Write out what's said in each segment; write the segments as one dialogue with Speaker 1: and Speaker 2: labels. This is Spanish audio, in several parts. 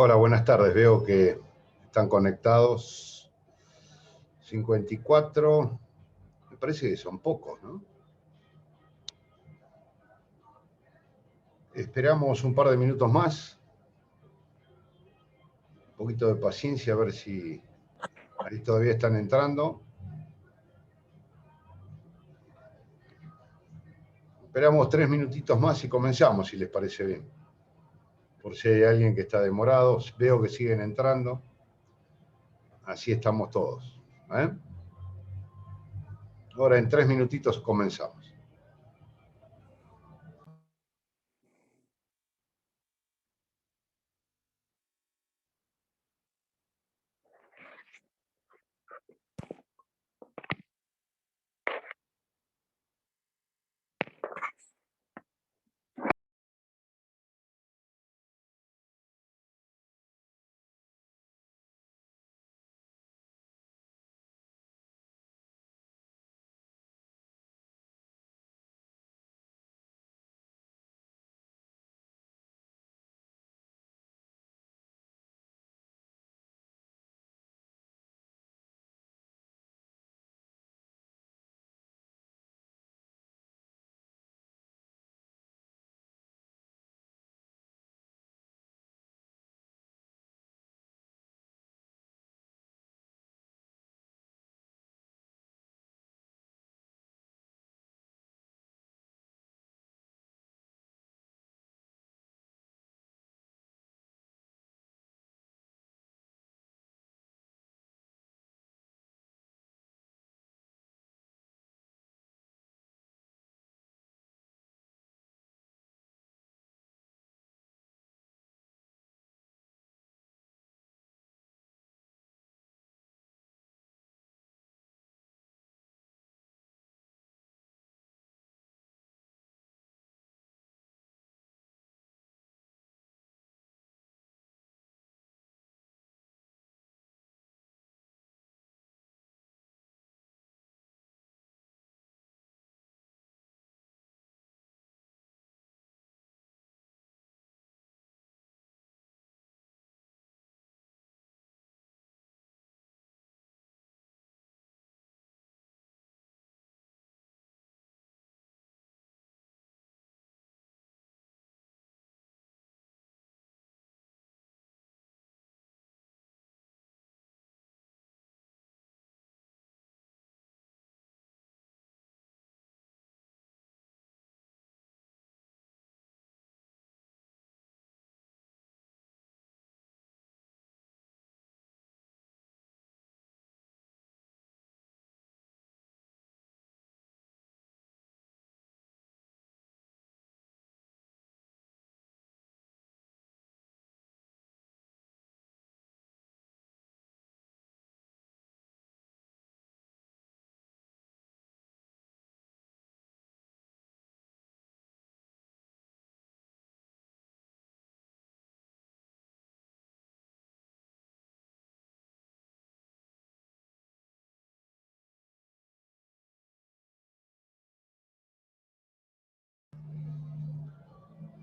Speaker 1: Hola, buenas tardes. Veo que están conectados 54. Me parece que son pocos, ¿no? Esperamos un par de minutos más. Un poquito de paciencia a ver si ahí todavía están entrando. Esperamos 3 minutitos más y comenzamos, si les parece bien. Por si hay alguien que está demorado. Veo que siguen entrando. Así estamos todos. ¿Eh? Ahora en 3 minutitos comenzamos.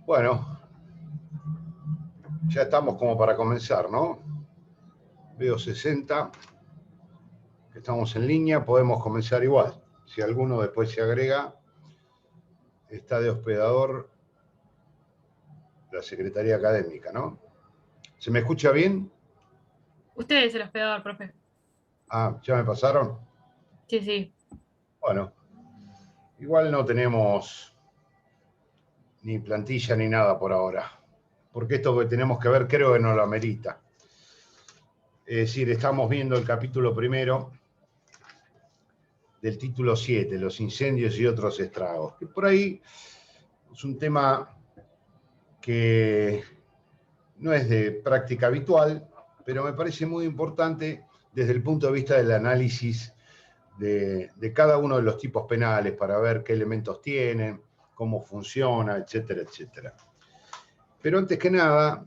Speaker 1: Bueno, ya estamos como para comenzar, ¿no? Veo 60. Estamos en línea, podemos comenzar igual. Si alguno después se agrega, está de hospedador la Secretaría Académica, ¿no? ¿Se me escucha bien?
Speaker 2: Usted es el hospedador, profe.
Speaker 1: Ah, ¿ya me pasaron?
Speaker 2: Sí, sí.
Speaker 1: Bueno, igual no tenemos ni plantilla ni nada por ahora, porque esto que tenemos que ver creo que no lo amerita. Es decir, estamos viendo el capítulo primero del título 7, los incendios y otros estragos, que por ahí es un tema que no es de práctica habitual, pero me parece muy importante desde el punto de vista del análisis de cada uno de los tipos penales para ver qué elementos tienen, cómo funciona, etcétera, etcétera. Pero antes que nada,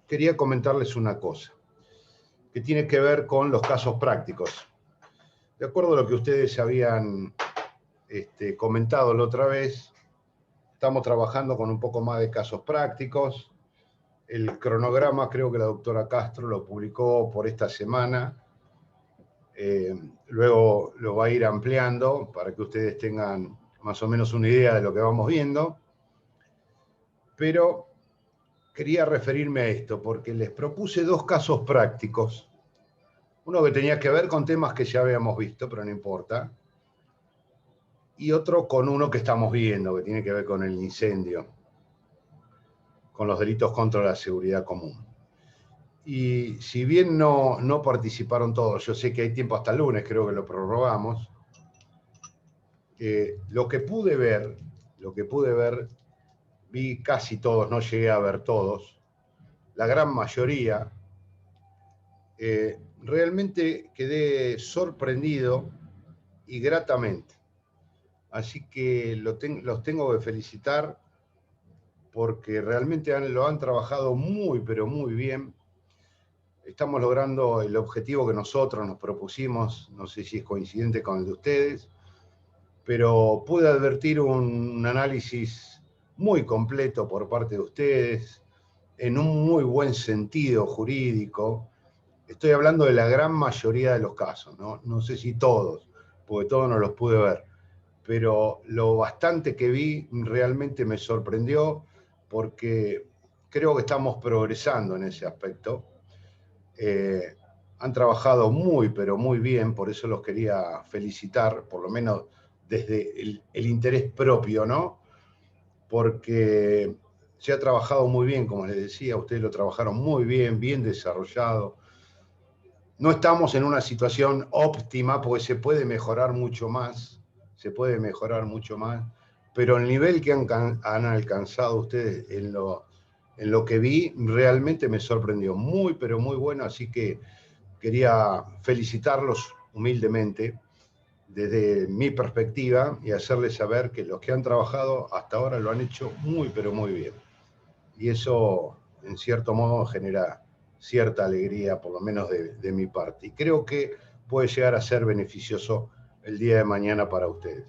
Speaker 1: quería comentarles una cosa que tiene que ver con los casos prácticos. De acuerdo a lo que ustedes habían comentado la otra vez, estamos trabajando con un poco más de casos prácticos. El cronograma creo que la doctora Castro lo publicó por esta semana. Luego lo va a ir ampliando para que ustedes tengan más o menos una idea de lo que vamos viendo. Pero quería referirme a esto porque les propuse dos casos prácticos. Uno que tenía que ver con temas que ya habíamos visto, pero no importa. Y otro con uno que estamos viendo, que tiene que ver con el incendio, con los delitos contra la seguridad común. Y si bien no participaron todos, yo sé que hay tiempo hasta el lunes, creo que lo prorrogamos, lo que pude ver, vi casi todos, no llegué a ver todos, la gran mayoría, realmente quedé sorprendido y gratamente. Así que los tengo que felicitar porque realmente lo han trabajado muy, pero muy bien. Estamos logrando el objetivo que nosotros nos propusimos, no sé si es coincidente con el de ustedes, pero pude advertir un análisis muy completo por parte de ustedes, en un muy buen sentido jurídico. Estoy hablando de la gran mayoría de los casos, no sé si todos, porque todos no los pude ver, pero lo bastante que vi realmente me sorprendió porque creo que estamos progresando en ese aspecto. Han trabajado muy, pero muy bien, por eso los quería felicitar, por lo menos desde el interés propio, ¿no? Porque se ha trabajado muy bien, como les decía, ustedes lo trabajaron muy bien, bien desarrollado. No estamos en una situación óptima porque se puede mejorar mucho más, pero el nivel que han alcanzado ustedes en lo que vi realmente me sorprendió, muy, pero muy bueno, así que quería felicitarlos humildemente desde mi perspectiva y hacerles saber que los que han trabajado hasta ahora lo han hecho muy, pero muy bien. Y eso, en cierto modo, genera cierta alegría, por lo menos de mi parte. Y creo que puede llegar a ser beneficioso el día de mañana para ustedes.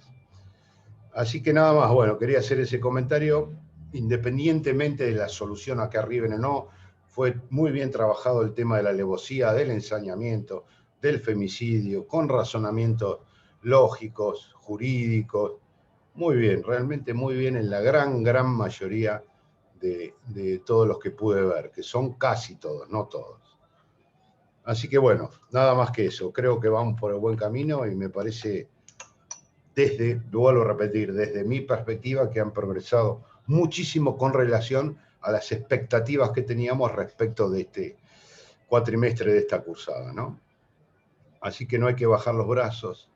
Speaker 1: Así que nada más, bueno, quería hacer ese comentario, independientemente de la solución a que arriben o no. Fue muy bien trabajado el tema de la alevosía, del ensañamiento, del femicidio, con razonamientos lógicos, jurídicos. Muy bien, realmente muy bien en la gran mayoría de todos los que pude ver, que son casi todos, no todos. Así que bueno, nada más que eso. Creo que vamos por el buen camino y me parece, lo vuelvo a repetir, desde mi perspectiva, que han progresado muchísimo con relación a las expectativas que teníamos respecto de este cuatrimestre de esta cursada, ¿no? Así que no hay que bajar los brazos.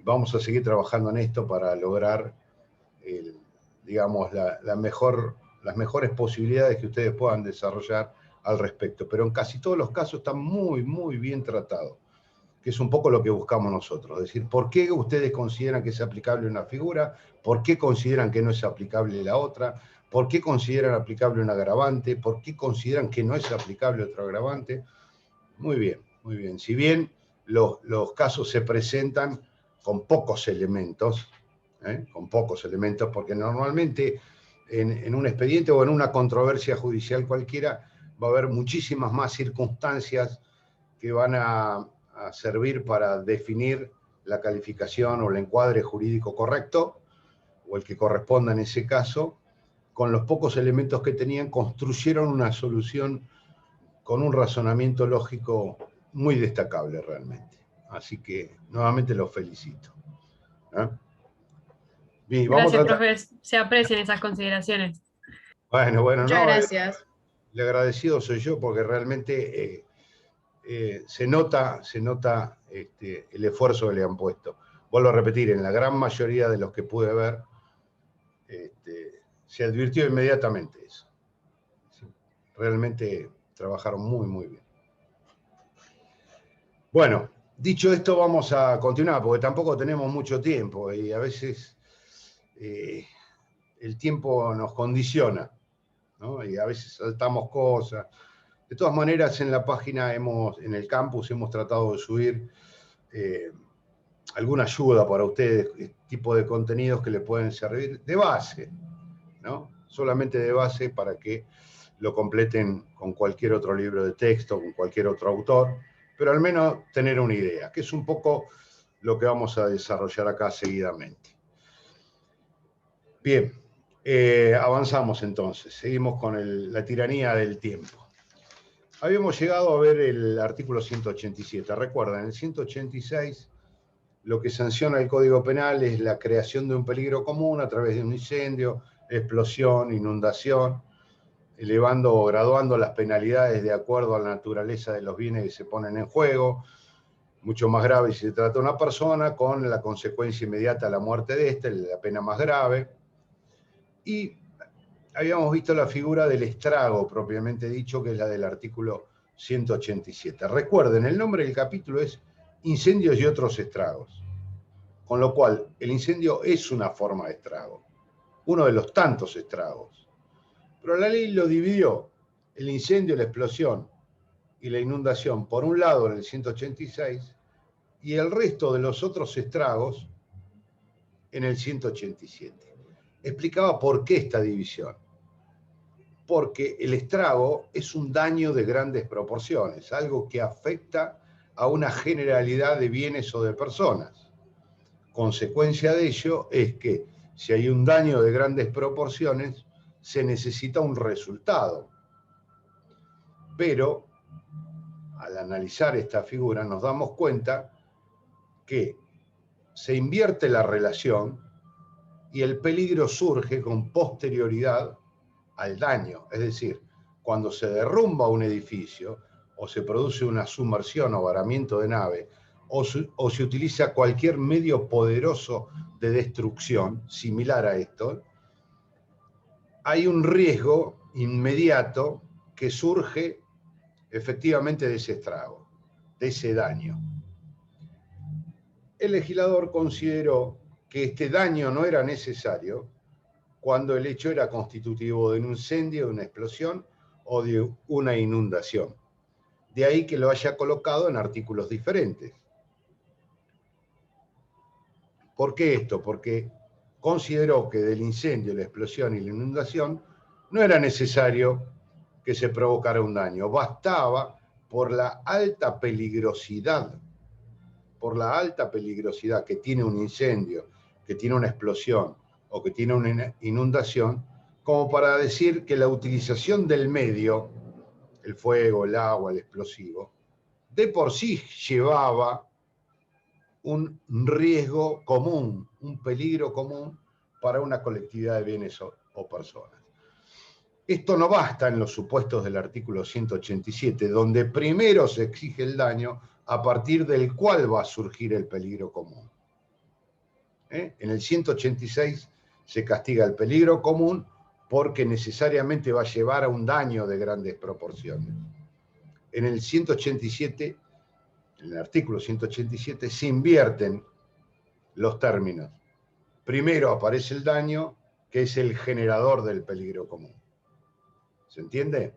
Speaker 1: Vamos a seguir trabajando en esto para lograr, digamos, las mejores posibilidades que ustedes puedan desarrollar al respecto. Pero en casi todos los casos están muy bien tratados, que es un poco lo que buscamos nosotros. Es decir, ¿por qué ustedes consideran que es aplicable una figura? ¿Por qué consideran que no es aplicable la otra? ¿Por qué consideran aplicable un agravante? ¿Por qué consideran que no es aplicable otro agravante? Muy bien, muy bien. Si bien los casos se presentan con pocos elementos, porque normalmente en un expediente o en una controversia judicial cualquiera va a haber muchísimas más circunstancias que van a servir para definir la calificación o el encuadre jurídico correcto, o el que corresponda en ese caso. Con los pocos elementos que tenían, construyeron una solución con un razonamiento lógico muy destacable realmente. Así que nuevamente los felicito. ¿Eh? Bien, vamos
Speaker 2: Gracias,
Speaker 1: a tratar.
Speaker 2: profe. Se aprecian esas consideraciones.
Speaker 1: Bueno,
Speaker 3: Muchas
Speaker 1: no,
Speaker 3: gracias.
Speaker 1: el agradecido soy yo porque realmente se nota el esfuerzo que le han puesto. Vuelvo a repetir, en la gran mayoría de los que pude ver, se advirtió inmediatamente eso. ¿Sí? Realmente trabajaron muy bien. Bueno, dicho esto, vamos a continuar, porque tampoco tenemos mucho tiempo y a veces el tiempo nos condiciona, ¿no? Y a veces saltamos cosas. De todas maneras, en la página en el campus hemos tratado de subir alguna ayuda para ustedes, tipo de contenidos que le pueden servir de base, ¿no? Solamente de base para que lo completen con cualquier otro libro de texto, con cualquier otro autor, pero al menos tener una idea, que es un poco lo que vamos a desarrollar acá seguidamente. Bien, avanzamos entonces, seguimos con la tiranía del tiempo. Habíamos llegado a ver el artículo 187. Recuerden, en el 186 lo que sanciona el Código Penal es la creación de un peligro común a través de un incendio, explosión, inundación, elevando o graduando las penalidades de acuerdo a la naturaleza de los bienes que se ponen en juego. Mucho más grave si se trata de una persona, con la consecuencia inmediata a la muerte de ésta, la pena más grave. Y habíamos visto la figura del estrago, propiamente dicho, que es la del artículo 187. Recuerden, el nombre del capítulo es Incendios y otros estragos, con lo cual el incendio es una forma de estrago, uno de los tantos estragos. Pero la ley lo dividió, el incendio, la explosión y la inundación, por un lado en el 186, y el resto de los otros estragos en el 187. Explicaba por qué esta división. Porque el estrago es un daño de grandes proporciones, algo que afecta a una generalidad de bienes o de personas. Consecuencia de ello es que si hay un daño de grandes proporciones, se necesita un resultado. Pero al analizar esta figura nos damos cuenta que se invierte la relación y el peligro surge con posterioridad al daño. Es decir, cuando se derrumba un edificio o se produce una sumersión o varamiento de nave o se utiliza cualquier medio poderoso de destrucción similar a esto, hay un riesgo inmediato que surge efectivamente de ese estrago, de ese daño. El legislador consideró que este daño no era necesario cuando el hecho era constitutivo de un incendio, de una explosión o de una inundación. De ahí que lo haya colocado en artículos diferentes. ¿Por qué esto? Porque consideró que del incendio, la explosión y la inundación no era necesario que se provocara un daño. Bastaba por la alta peligrosidad que tiene un incendio, que tiene una explosión o que tiene una inundación, como para decir que la utilización del medio, el fuego, el agua, el explosivo, de por sí llevaba un riesgo común, un peligro común para una colectividad de bienes o personas. Esto no basta en los supuestos del artículo 187, donde primero se exige el daño a partir del cual va a surgir el peligro común. En el 186 se castiga el peligro común porque necesariamente va a llevar a un daño de grandes proporciones. En el 187, en el artículo 187, se invierten los términos. Primero aparece el daño, que es el generador del peligro común. ¿Se entiende?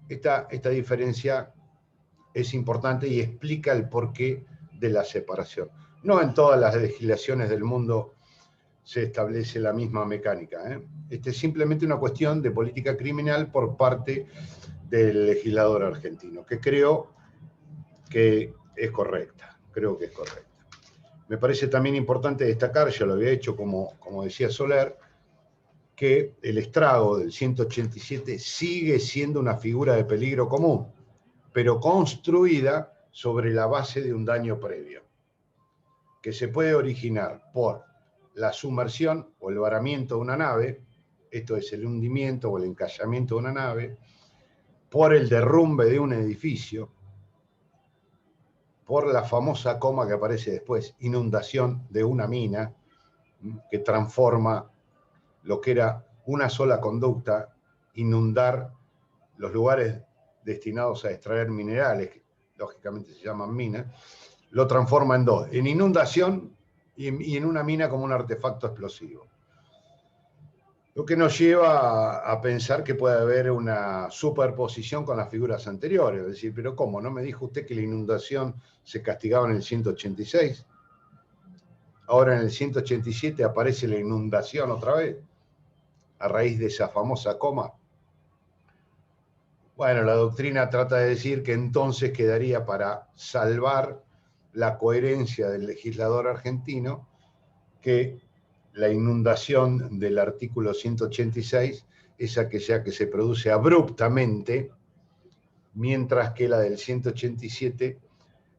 Speaker 1: Esta diferencia es importante y explica el porqué de la separación. No en todas las legislaciones del mundo se establece la misma mecánica. Este es simplemente una cuestión de política criminal por parte del legislador argentino, que creo que es correcta. Me parece también importante destacar, ya lo había hecho como decía Soler, que el estrago del 187 sigue siendo una figura de peligro común, pero construida sobre la base de un daño previo, que se puede originar por la sumersión o el varamiento de una nave, esto es el hundimiento o el encallamiento de una nave, por el derrumbe de un edificio, por la famosa coma que aparece después, inundación de una mina, que transforma lo que era una sola conducta, inundar los lugares destinados a extraer minerales, que lógicamente se llaman minas, lo transforma en dos, en inundación y en una mina como un artefacto explosivo. Lo que nos lleva a pensar que puede haber una superposición con las figuras anteriores, es decir, pero ¿cómo? ¿No me dijo usted que la inundación se castigaba en el 186? Ahora en el 187 aparece la inundación otra vez, a raíz de esa famosa coma. Bueno, la doctrina trata de decir que entonces quedaría para salvar la coherencia del legislador argentino que la inundación del artículo 186 es aquella que se produce abruptamente, mientras que la del 187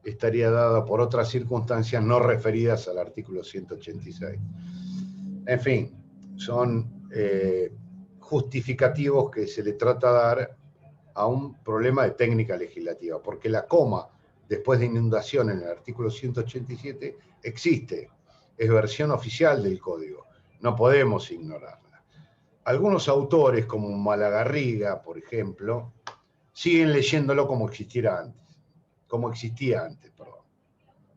Speaker 1: estaría dada por otras circunstancias no referidas al artículo 186. En fin, son justificativos que se le trata de dar a un problema de técnica legislativa, porque la coma después de inundación en el artículo 187 existe, es versión oficial del código, no podemos ignorarla. Algunos autores, como Malagarriga, por ejemplo, siguen leyéndolo como existía antes, perdón.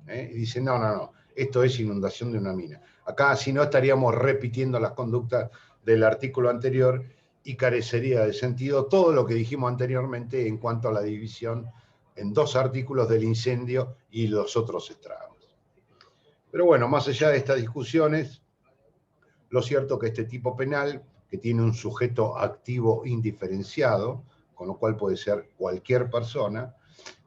Speaker 1: Y dicen, no, esto es inundación de una mina. Acá, si no, estaríamos repitiendo las conductas del artículo anterior y carecería de sentido todo lo que dijimos anteriormente en cuanto a la división en dos artículos del incendio y los otros estragos. Pero bueno, más allá de estas discusiones, lo cierto es que este tipo penal, que tiene un sujeto activo indiferenciado, con lo cual puede ser cualquier persona,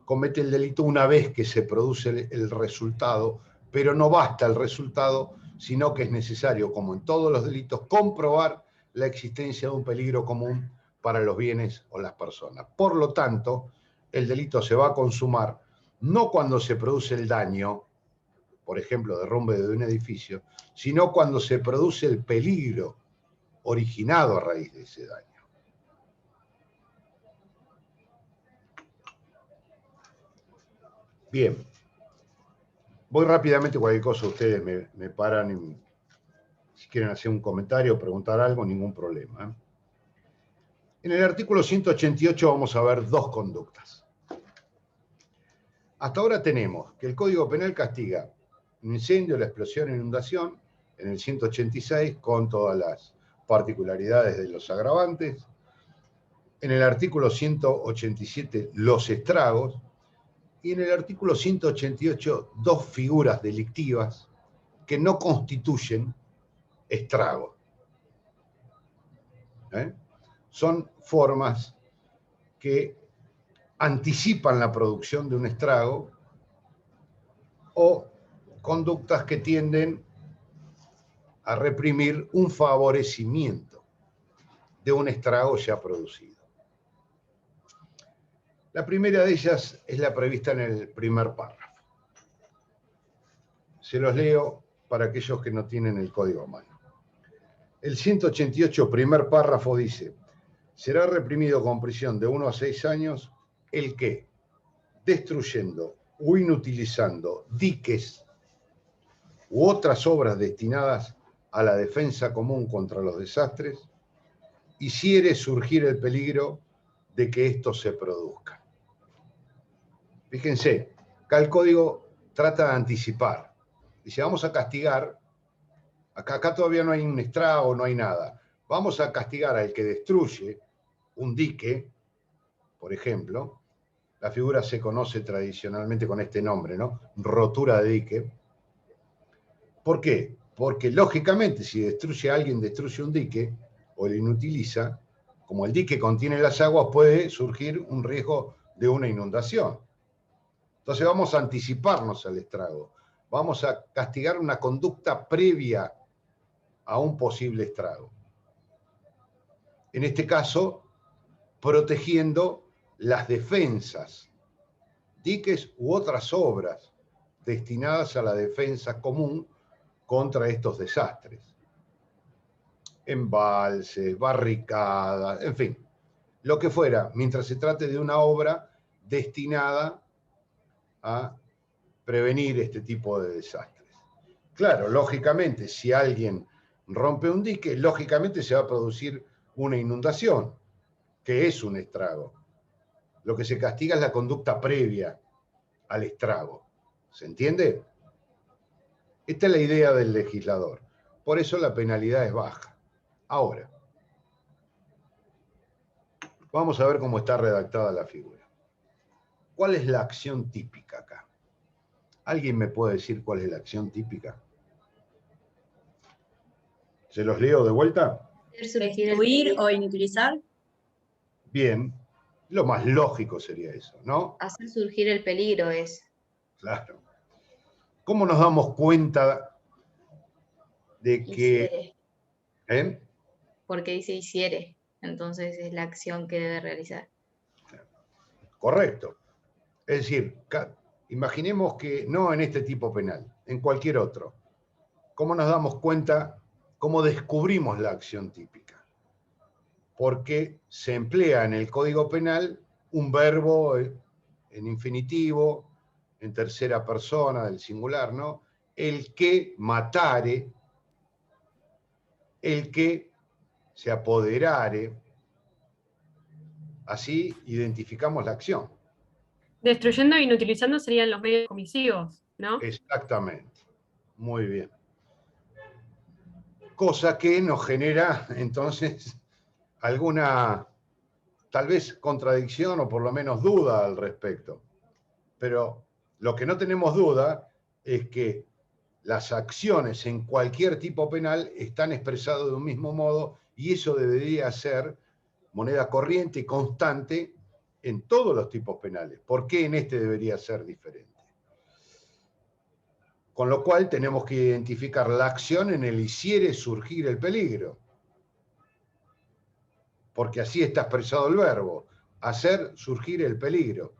Speaker 1: comete el delito una vez que se produce el resultado, pero no basta el resultado, sino que es necesario, como en todos los delitos, comprobar la existencia de un peligro común para los bienes o las personas. Por lo tanto, el delito se va a consumar no cuando se produce el daño, por ejemplo, derrumbe de un edificio, sino cuando se produce el peligro originado a raíz de ese daño. Bien. Voy rápidamente, cualquier cosa ustedes me paran y si quieren hacer un comentario o preguntar algo, ningún problema. En el artículo 188 vamos a ver dos conductas. Hasta ahora tenemos que el Código Penal castiga un incendio, la explosión, inundación, en el 186 con todas las particularidades de los agravantes. En el artículo 187 los estragos. Y en el artículo 188 dos figuras delictivas que no constituyen estrago. Son formas que anticipan la producción de un estrago o conductas que tienden a reprimir un favorecimiento de un estrago ya producido. La primera de ellas es la prevista en el primer párrafo. Se los leo para aquellos que no tienen el código a mano. El 188, primer párrafo, dice: será reprimido con prisión de 1 a 6 años el que, destruyendo o inutilizando diques u otras obras destinadas a la defensa común contra los desastres, hiciere surgir el peligro de que esto se produzca. Fíjense, acá el código trata de anticipar. Dice, vamos a castigar, acá todavía no hay un estrago, no hay nada. Vamos a castigar al que destruye un dique, por ejemplo. La figura se conoce tradicionalmente con este nombre, ¿no? Rotura de dique. ¿Por qué? Porque lógicamente si destruye a alguien, destruye un dique o lo inutiliza, como el dique contiene las aguas, puede surgir un riesgo de una inundación. Entonces vamos a anticiparnos al estrago. Vamos a castigar una conducta previa a un posible estrago. En este caso, protegiendo las defensas, diques u otras obras destinadas a la defensa común contra estos desastres. Embalses, barricadas, en fin, lo que fuera, mientras se trate de una obra destinada a prevenir este tipo de desastres. Claro, lógicamente, si alguien rompe un dique, lógicamente se va a producir una inundación, que es un estrago. Lo que se castiga es la conducta previa al estrago. ¿Se entiende? Esta es la idea del legislador. Por eso la penalidad es baja. Ahora, vamos a ver cómo está redactada la figura. ¿Cuál es la acción típica acá? ¿Alguien me puede decir cuál es la acción típica? ¿Se los leo de vuelta?
Speaker 3: ¿Destruir o inutilizar?
Speaker 1: Bien. Lo más lógico sería eso, ¿no?
Speaker 3: Hacer surgir el peligro es.
Speaker 1: Claro. ¿Cómo nos damos cuenta de que...
Speaker 3: Hiciere.
Speaker 1: ¿eh?
Speaker 3: Porque dice hiciere. Entonces es la acción que debe realizar.
Speaker 1: Correcto. Es decir, imaginemos que no en este tipo penal, en cualquier otro. ¿Cómo nos damos cuenta? ¿Cómo descubrimos la acción típica? Porque se emplea en el Código Penal un verbo en infinitivo, en tercera persona del singular, ¿no? El que matare, el que se apoderare. Así identificamos la acción.
Speaker 2: Destruyendo e inutilizando serían los medios comisivos, ¿no?
Speaker 1: Exactamente. Muy bien. Cosa que nos genera entonces alguna, tal vez contradicción o por lo menos duda al respecto. Pero lo que no tenemos duda es que las acciones en cualquier tipo penal están expresadas de un mismo modo y eso debería ser moneda corriente y constante en todos los tipos penales. ¿Por qué en este debería ser diferente? Con lo cual tenemos que identificar la acción en el hiciere surgir el peligro. Porque así está expresado el verbo, hacer surgir el peligro.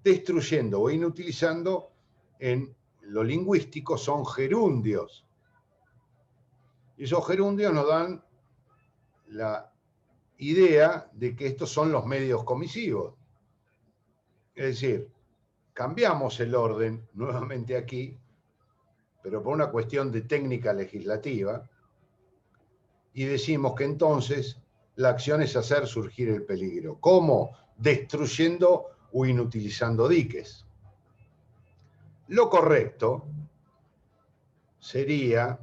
Speaker 1: Destruyendo o inutilizando, en lo lingüístico, son gerundios. Y esos gerundios nos dan la idea de que estos son los medios comisivos. Es decir, cambiamos el orden nuevamente aquí, pero por una cuestión de técnica legislativa, y decimos que entonces la acción es hacer surgir el peligro. ¿Cómo? Destruyendo o inutilizando diques. Lo correcto sería,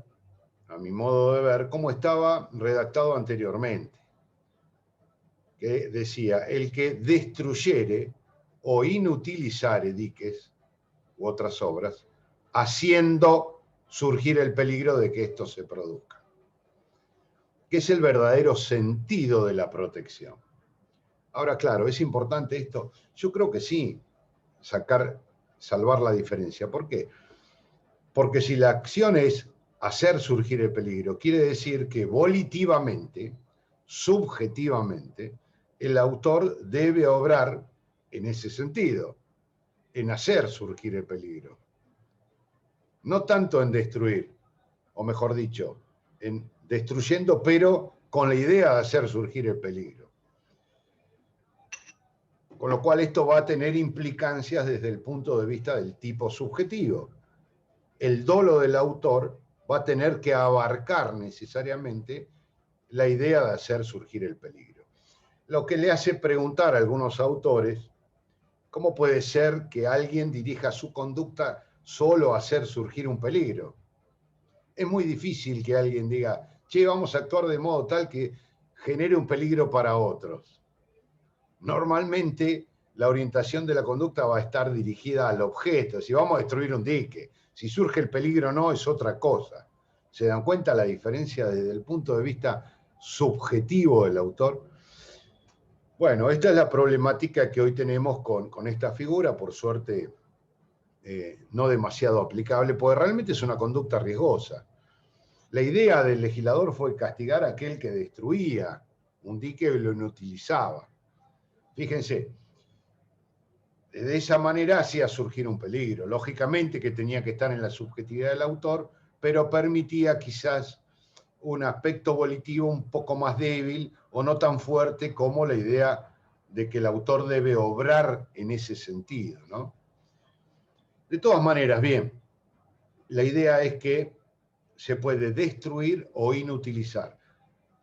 Speaker 1: a mi modo de ver, como estaba redactado anteriormente, que decía, el que destruyere o inutilizare diques u otras obras, haciendo surgir el peligro de que esto se produzca. Que es el verdadero sentido de la protección. Ahora, claro, ¿es importante esto? Yo creo que sí, salvar la diferencia. ¿Por qué? Porque si la acción es hacer surgir el peligro, quiere decir que volitivamente, subjetivamente, el autor debe obrar en ese sentido, en hacer surgir el peligro. No tanto en destruir, o mejor dicho, en destruyendo, pero con la idea de hacer surgir el peligro. Con lo cual esto va a tener implicancias desde el punto de vista del tipo subjetivo. El dolo del autor va a tener que abarcar necesariamente la idea de hacer surgir el peligro. Lo que le hace preguntar a algunos autores, ¿cómo puede ser que alguien dirija su conducta solo a hacer surgir un peligro? Es muy difícil que alguien diga, che, vamos a actuar de modo tal que genere un peligro para otros. Normalmente la orientación de la conducta va a estar dirigida al objeto. Si vamos a destruir un dique, si surge el peligro o no, es otra cosa. ¿Se dan cuenta la diferencia desde el punto de vista subjetivo del autor? Bueno, esta es la problemática que hoy tenemos con esta figura, por suerte no demasiado aplicable, porque realmente es una conducta riesgosa. La idea del legislador fue castigar a aquel que destruía un dique y lo inutilizaba. Fíjense, de esa manera hacía surgir un peligro. Lógicamente que tenía que estar en la subjetividad del autor, pero permitía quizás un aspecto volitivo un poco más débil o no tan fuerte como la idea de que el autor debe obrar en ese sentido, ¿no? De todas maneras, bien, la idea es que se puede destruir o inutilizar.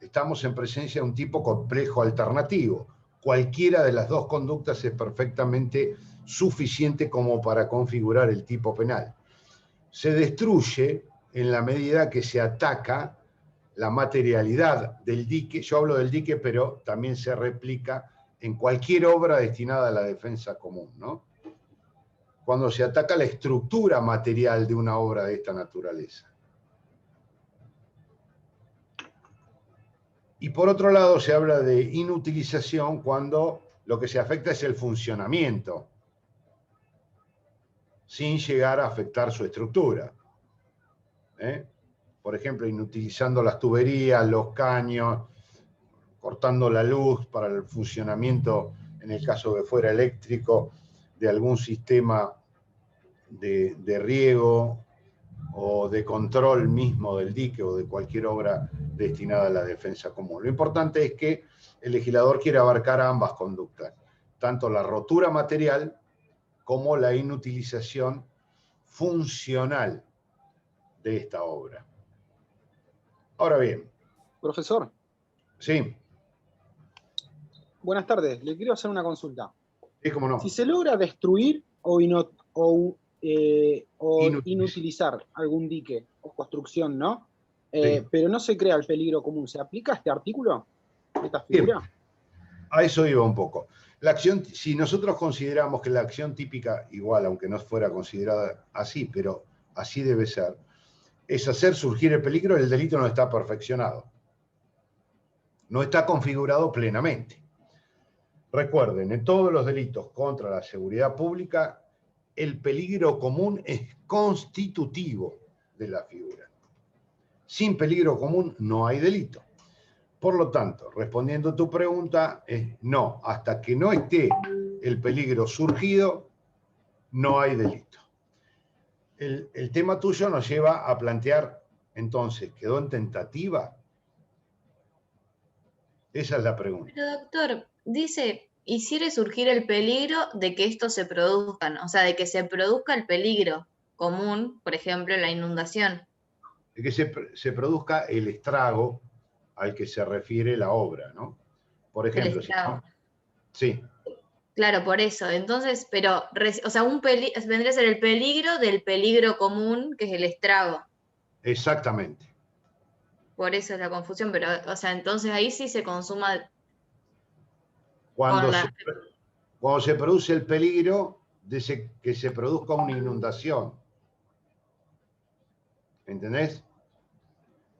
Speaker 1: Estamos en presencia de un tipo complejo alternativo. Cualquiera de las dos conductas es perfectamente suficiente como para configurar el tipo penal. Se destruye en la medida que se ataca la materialidad del dique. Yo hablo del dique, pero también se replica en cualquier obra destinada a la defensa común, ¿no? Cuando se ataca la estructura material de una obra de esta naturaleza. Y por otro lado se habla de inutilización cuando Lo que se afecta es el funcionamiento, sin llegar a afectar su estructura. Por ejemplo, inutilizando las tuberías, los caños, cortando la luz para el funcionamiento, en el caso que fuera eléctrico, de algún sistema de riego o de control mismo del dique o de cualquier obra destinada a la defensa común. Lo importante es que el legislador quiere abarcar ambas conductas, tanto la rotura material como la inutilización funcional de esta obra. Ahora bien.
Speaker 4: Profesor.
Speaker 1: Sí.
Speaker 4: Buenas tardes, le quiero hacer una consulta.
Speaker 1: Sí, cómo no.
Speaker 4: Si se logra destruir o inutilizar algún dique o construcción, ¿no?
Speaker 1: Sí.
Speaker 4: Pero no se crea el peligro común, ¿se aplica este artículo? ¿Esta figura?
Speaker 1: Bien. A eso iba un poco. La acción, si nosotros consideramos que la acción típica, igual, aunque no fuera considerada así, pero así debe ser, es hacer surgir el peligro, el delito no está perfeccionado. No está configurado plenamente. Recuerden, en todos los delitos contra la seguridad pública, el peligro común es constitutivo de la figura. Sin peligro común no hay delito. Por lo tanto, respondiendo a tu pregunta, no, hasta que no esté el peligro surgido, no hay delito. El tema tuyo nos lleva a plantear, entonces, ¿quedó en tentativa? Esa es la pregunta.
Speaker 3: Pero doctor, dice, hiciere surgir el peligro de que estos se produzcan, o sea, de que se produzca el peligro común, por ejemplo, la inundación.
Speaker 1: De que se produzca el estrago al que se refiere la obra, ¿no? Por ejemplo, si no, sí.
Speaker 3: Claro, por eso. Entonces, pero, o sea, vendría a ser el peligro del peligro común, que es el estrago.
Speaker 1: Exactamente.
Speaker 3: Por eso es la confusión, pero, o sea, entonces ahí sí se consuma.
Speaker 1: Cuando se produce el peligro de que se produzca una inundación. ¿Entendés?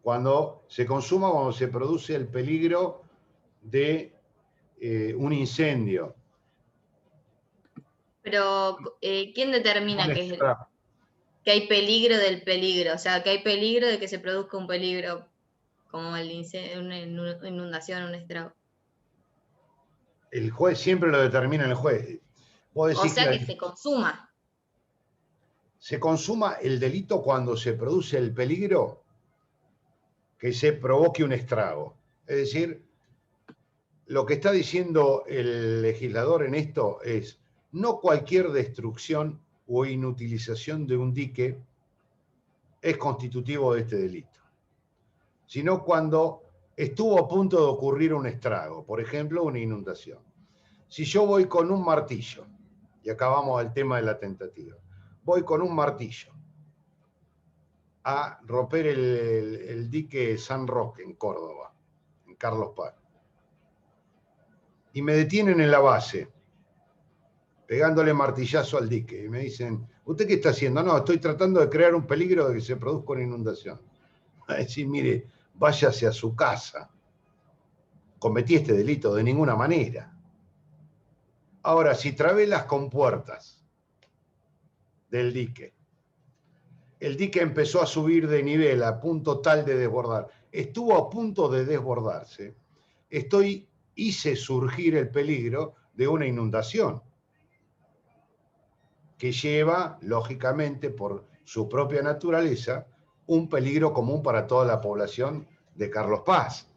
Speaker 1: Cuando se produce el peligro de un incendio.
Speaker 3: Pero, ¿quién determina que hay peligro del peligro? O sea, que hay peligro de que se produzca un peligro, como el incendio, una inundación, un estrago.
Speaker 1: El juez siempre lo determina el juez.
Speaker 3: O sea, que se consuma.
Speaker 1: Se consuma el delito cuando se produce el peligro que se provoque un estrago. Es decir, lo que está diciendo el legislador en esto es, no cualquier destrucción o inutilización de un dique es constitutivo de este delito, sino cuando estuvo a punto de ocurrir un estrago, por ejemplo, una inundación. Si yo voy con un martillo, y acá vamos al tema de la tentativa, voy con un martillo a romper el dique San Roque en Córdoba, en Carlos Paz, y me detienen en la base, pegándole martillazo al dique, y me dicen, ¿usted qué está haciendo? No, estoy tratando de crear un peligro de que se produzca una inundación. A decir, mire, váyase a su casa. Cometí este delito de ninguna manera. Ahora, si trabé las compuertas del dique, el dique empezó a subir de nivel a punto tal de desbordar, estuvo a punto de desbordarse, hice surgir el peligro de una inundación que lleva, lógicamente, por su propia naturaleza, un peligro común para toda la población de Carlos Paz.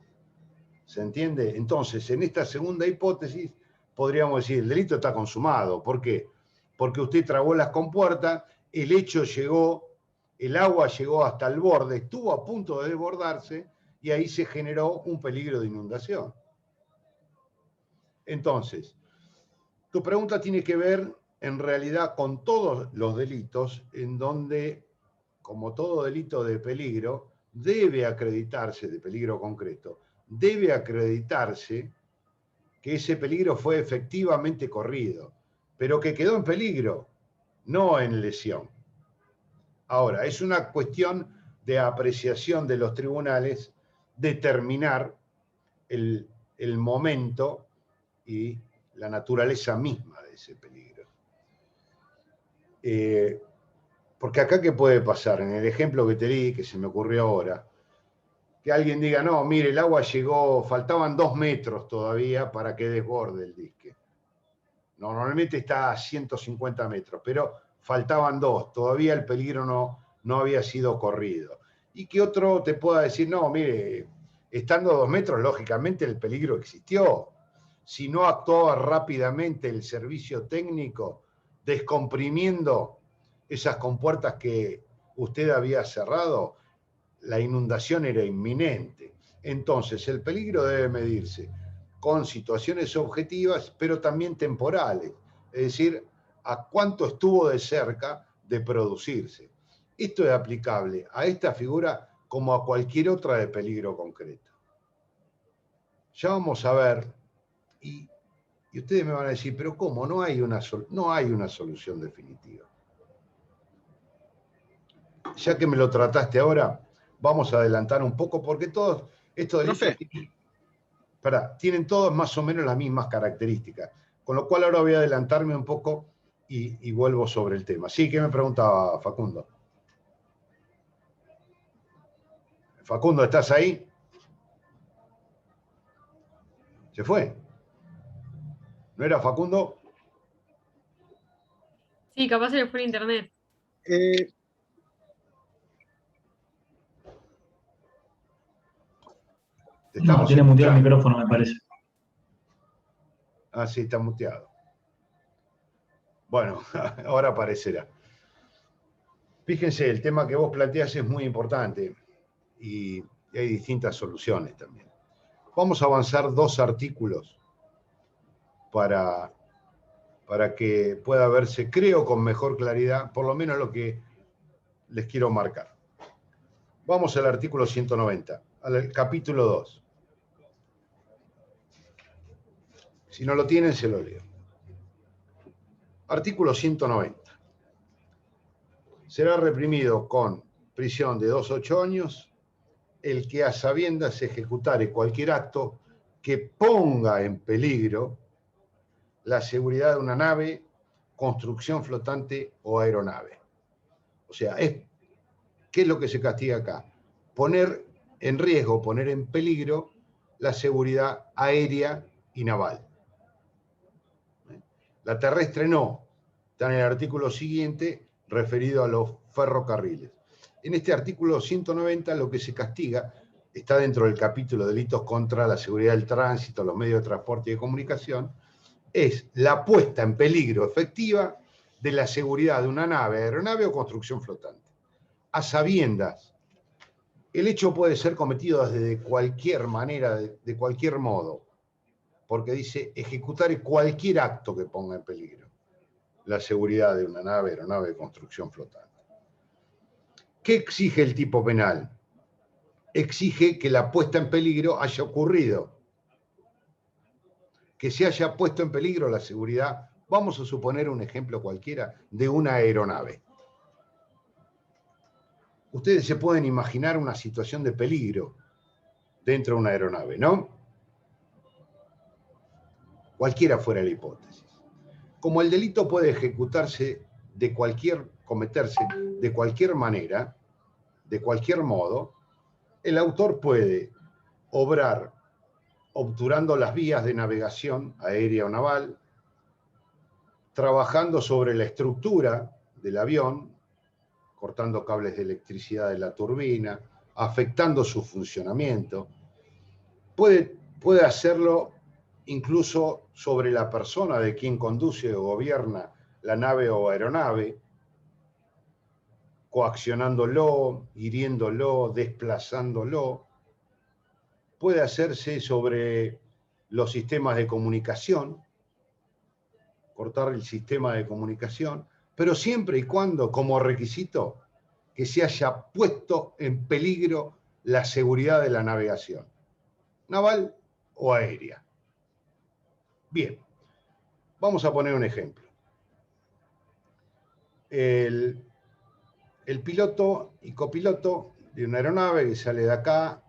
Speaker 1: ¿Se entiende? Entonces, en esta segunda hipótesis, podríamos decir, el delito está consumado. ¿Por qué? Porque usted trabó las compuertas, el agua llegó hasta el borde, estuvo a punto de desbordarse y ahí se generó un peligro de inundación. Entonces, tu pregunta tiene que ver en realidad con todos los delitos en donde, como todo delito de peligro, debe acreditarse, de peligro concreto, debe acreditarse que ese peligro fue efectivamente corrido, pero que quedó en peligro, no en lesión. Ahora, es una cuestión de apreciación de los tribunales determinar el momento y la naturaleza misma de ese peligro. Porque acá, ¿qué puede pasar? En el ejemplo que te di, que se me ocurrió ahora, que alguien diga, no, mire, el agua llegó, faltaban 2 metros todavía para que desborde el dique. Normalmente está a 150 metros, pero faltaban 2, todavía el peligro no había sido corrido. Y que otro te pueda decir, no, mire, estando a 2 metros, lógicamente el peligro existió. Si no actuaba rápidamente el servicio técnico, descomprimiendo esas compuertas que usted había cerrado, la inundación era inminente. Entonces, el peligro debe medirse con situaciones objetivas, pero también temporales. Es decir, a cuánto estuvo de cerca de producirse. Esto es aplicable a esta figura como a cualquier otra de peligro concreto. Ya vamos a ver, y ustedes me van a decir, pero ¿cómo? No hay una solución definitiva. Ya que me lo trataste ahora, vamos a adelantar un poco, porque todos estos delitos tienen todos más o menos las mismas características. Con lo cual ahora voy a adelantarme un poco y vuelvo sobre el tema. Sí, ¿qué me preguntaba Facundo? Facundo, ¿estás ahí? ¿Se fue? ¿No era Facundo?
Speaker 2: Sí, capaz se le fue el internet.
Speaker 5: No, tiene muteado el micrófono, me parece.
Speaker 1: Ah, sí, está muteado. Bueno, ahora aparecerá. Fíjense, el tema que vos planteás es muy importante y hay distintas soluciones también. Vamos a avanzar 2 artículos para que pueda verse, creo, con mejor claridad, por lo menos lo que les quiero marcar. Vamos al artículo 190, al capítulo 2. Si no lo tienen, se lo leo. Artículo 190. Será reprimido con prisión de 2 a 8 años el que a sabiendas ejecutare cualquier acto que ponga en peligro la seguridad de una nave, construcción flotante o aeronave. O sea, ¿qué es lo que se castiga acá? Poner en riesgo, poner en peligro la seguridad aérea y naval. La terrestre no. Está en el artículo siguiente referido a los ferrocarriles. En este artículo 190 lo que se castiga está dentro del capítulo de delitos contra la seguridad del tránsito, los medios de transporte y de comunicación, es la puesta en peligro efectiva de la seguridad de una nave, aeronave o construcción flotante. A sabiendas, el hecho puede ser cometido desde cualquier manera, de cualquier modo, porque dice ejecutar cualquier acto que ponga en peligro la seguridad de una nave, aeronave de construcción flotante. ¿Qué exige el tipo penal? Exige que la puesta en peligro haya ocurrido, que se haya puesto en peligro la seguridad, vamos a suponer un ejemplo cualquiera, de una aeronave. Ustedes se pueden imaginar una situación de peligro dentro de una aeronave, ¿no? Cualquiera fuera la hipótesis. Como el delito puede ejecutarse cometerse de cualquier manera, de cualquier modo, el autor puede obrar obturando las vías de navegación aérea o naval, trabajando sobre la estructura del avión, cortando cables de electricidad de la turbina, afectando su funcionamiento. Puede hacerlo incluso sobre la persona de quien conduce o gobierna la nave o aeronave, coaccionándolo, hiriéndolo, desplazándolo. Puede hacerse sobre los sistemas de comunicación, cortar el sistema de comunicación, pero siempre y cuando, como requisito, que se haya puesto en peligro la seguridad de la navegación, naval o aérea. Bien, vamos a poner un ejemplo. El piloto y copiloto de una aeronave que sale de acá,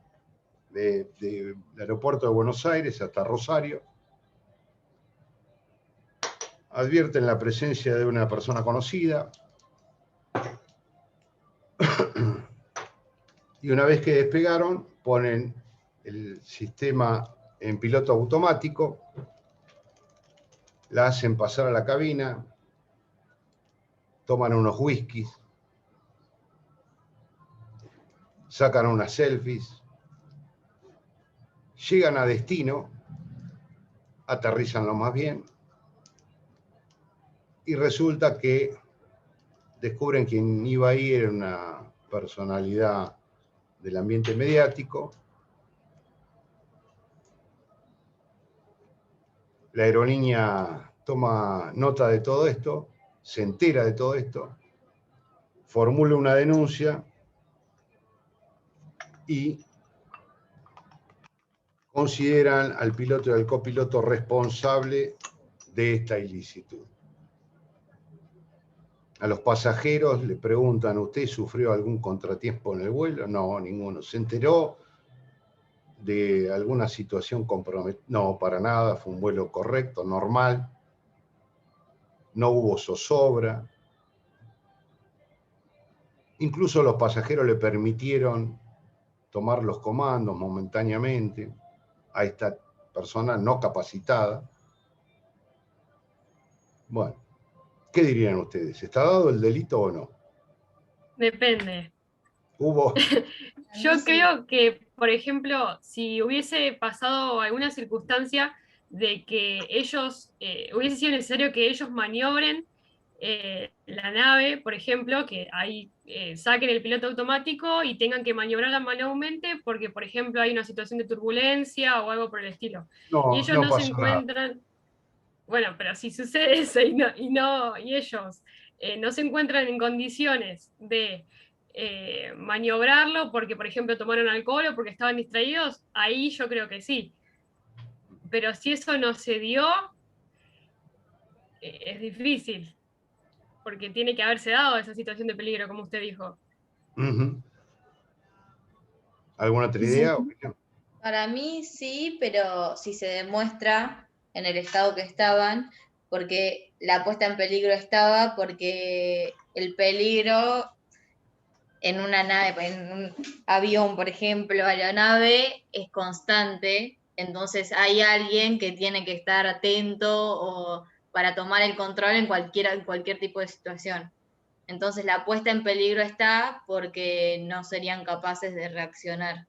Speaker 1: del aeropuerto de Buenos Aires hasta Rosario, advierten la presencia de una persona conocida. Y una vez que despegaron, ponen el sistema en piloto automático, la hacen pasar a la cabina, toman unos whiskies, sacan unas selfies, llegan a destino, aterrizan lo más bien, y resulta que descubren que quien iba ahí era una personalidad del ambiente mediático. La aerolínea toma nota de todo esto, se entera de todo esto, formula una denuncia y consideran al piloto y al copiloto responsable de esta ilicitud. A los pasajeros le preguntan, ¿usted sufrió algún contratiempo en el vuelo? No, ninguno. ¿Se enteró de alguna situación comprometida? No, para nada, fue un vuelo correcto, normal. No hubo zozobra. Incluso los pasajeros le permitieron tomar los comandos momentáneamente a esta persona no capacitada. Bueno, ¿qué dirían ustedes? ¿Está dado el delito o no?
Speaker 2: Depende.
Speaker 1: Hubo...
Speaker 2: Yo creo que, por ejemplo, si hubiese pasado alguna circunstancia de que ellos, hubiese sido necesario que ellos maniobren la nave, por ejemplo, que ahí saquen el piloto automático y tengan que maniobrarla manualmente porque, por ejemplo, hay una situación de turbulencia o algo por el estilo. Y ellos no se encuentran... Bueno, pero si sucede eso y ellos no se encuentran en condiciones de maniobrarlo porque, por ejemplo, tomaron alcohol o porque estaban distraídos, ahí yo creo que sí. Pero si eso no se dio, es difícil, porque tiene que haberse dado esa situación de peligro, como usted dijo.
Speaker 1: ¿Alguna otra idea?
Speaker 3: Para mí sí, pero si se demuestra en el estado que estaban, porque la puesta en peligro estaba, porque el peligro en una nave, en un avión, por ejemplo, aeronave, es constante, entonces hay alguien que tiene que estar atento o para tomar el control en cualquier tipo de situación. Entonces la puesta en peligro está porque no serían capaces de reaccionar.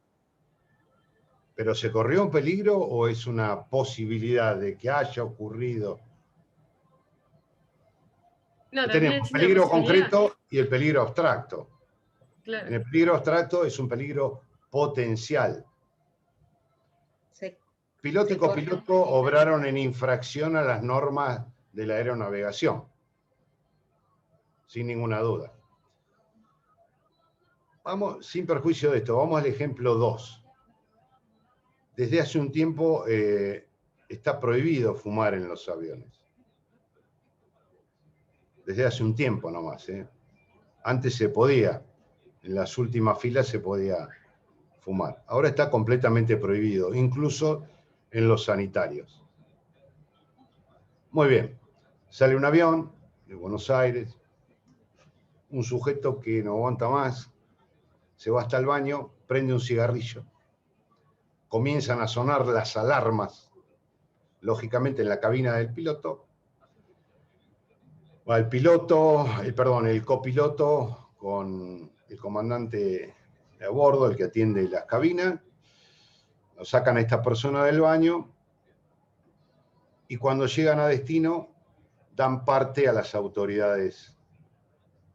Speaker 1: ¿Pero se corrió un peligro o es una posibilidad de que haya ocurrido?
Speaker 2: No,
Speaker 1: Tenemos el peligro concreto y el peligro abstracto. Claro. En el peligro abstracto es un peligro potencial. Piloto y copiloto obraron en infracción a las normas de la aeronavegación, sin ninguna duda. Vamos, sin perjuicio de esto, vamos al ejemplo 2. Desde hace un tiempo está prohibido fumar en los aviones. Desde hace un tiempo nomás. Antes se podía, en las últimas filas se podía fumar. Ahora está completamente prohibido, incluso en los sanitarios. Muy bien, sale un avión de Buenos Aires, un sujeto que no aguanta más, se va hasta el baño, prende un cigarrillo, comienzan a sonar las alarmas, lógicamente en la cabina del piloto. Va el copiloto con el comandante de a bordo, el que atiende las cabinas, lo sacan a esta persona del baño y cuando llegan a destino dan parte a las autoridades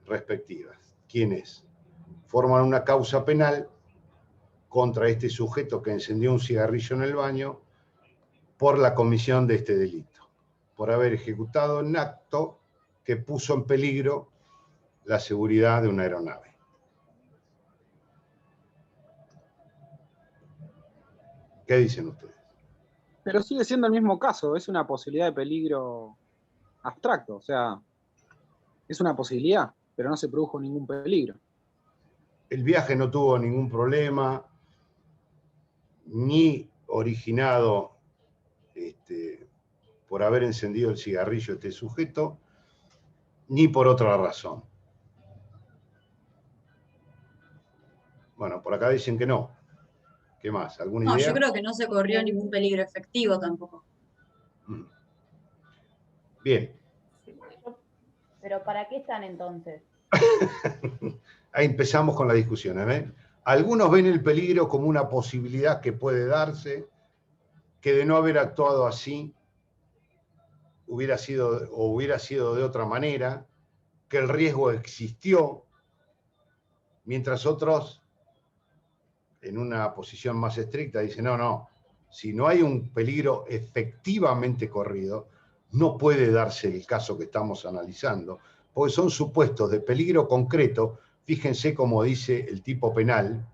Speaker 1: respectivas. ¿Quiénes? Forman una causa penal contra este sujeto que encendió un cigarrillo en el baño por la comisión de este delito, por haber ejecutado un acto que puso en peligro la seguridad de una aeronave. ¿Qué dicen ustedes?
Speaker 4: Pero sigue siendo el mismo caso, es una posibilidad de peligro abstracto, o sea, es una posibilidad, pero no se produjo ningún peligro.
Speaker 1: El viaje no tuvo ningún problema, ni originado por haber encendido el cigarrillo este sujeto, ni por otra razón. Bueno, por acá dicen que no. ¿Qué más? ¿Alguna idea?
Speaker 6: Yo creo que no se corrió ningún peligro efectivo tampoco.
Speaker 1: Bien.
Speaker 7: ¿Pero para qué están entonces?
Speaker 1: Ahí empezamos con las discusiones, ¿ven? Algunos ven el peligro como una posibilidad que puede darse, que de no haber actuado así hubiera sido de otra manera, que el riesgo existió, mientras otros, en una posición más estricta, dicen, no, si no hay un peligro efectivamente corrido, no puede darse el caso que estamos analizando, porque son supuestos de peligro concreto. Fíjense cómo dice el tipo penal,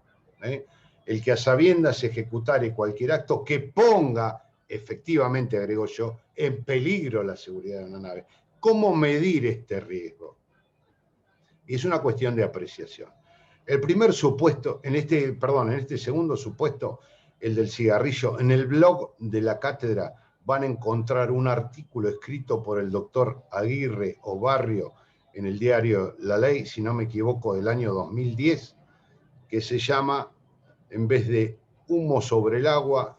Speaker 1: el que a sabiendas ejecutare cualquier acto que ponga, efectivamente, agrego yo, en peligro la seguridad de una nave. ¿Cómo medir este riesgo? Y es una cuestión de apreciación. El primer supuesto, en este segundo supuesto, el del cigarrillo, en el blog de la cátedra van a encontrar un artículo escrito por el doctor Aguirre o Barrio en el diario La Ley, si no me equivoco, del año 2010, que se llama, en vez de humo sobre el agua,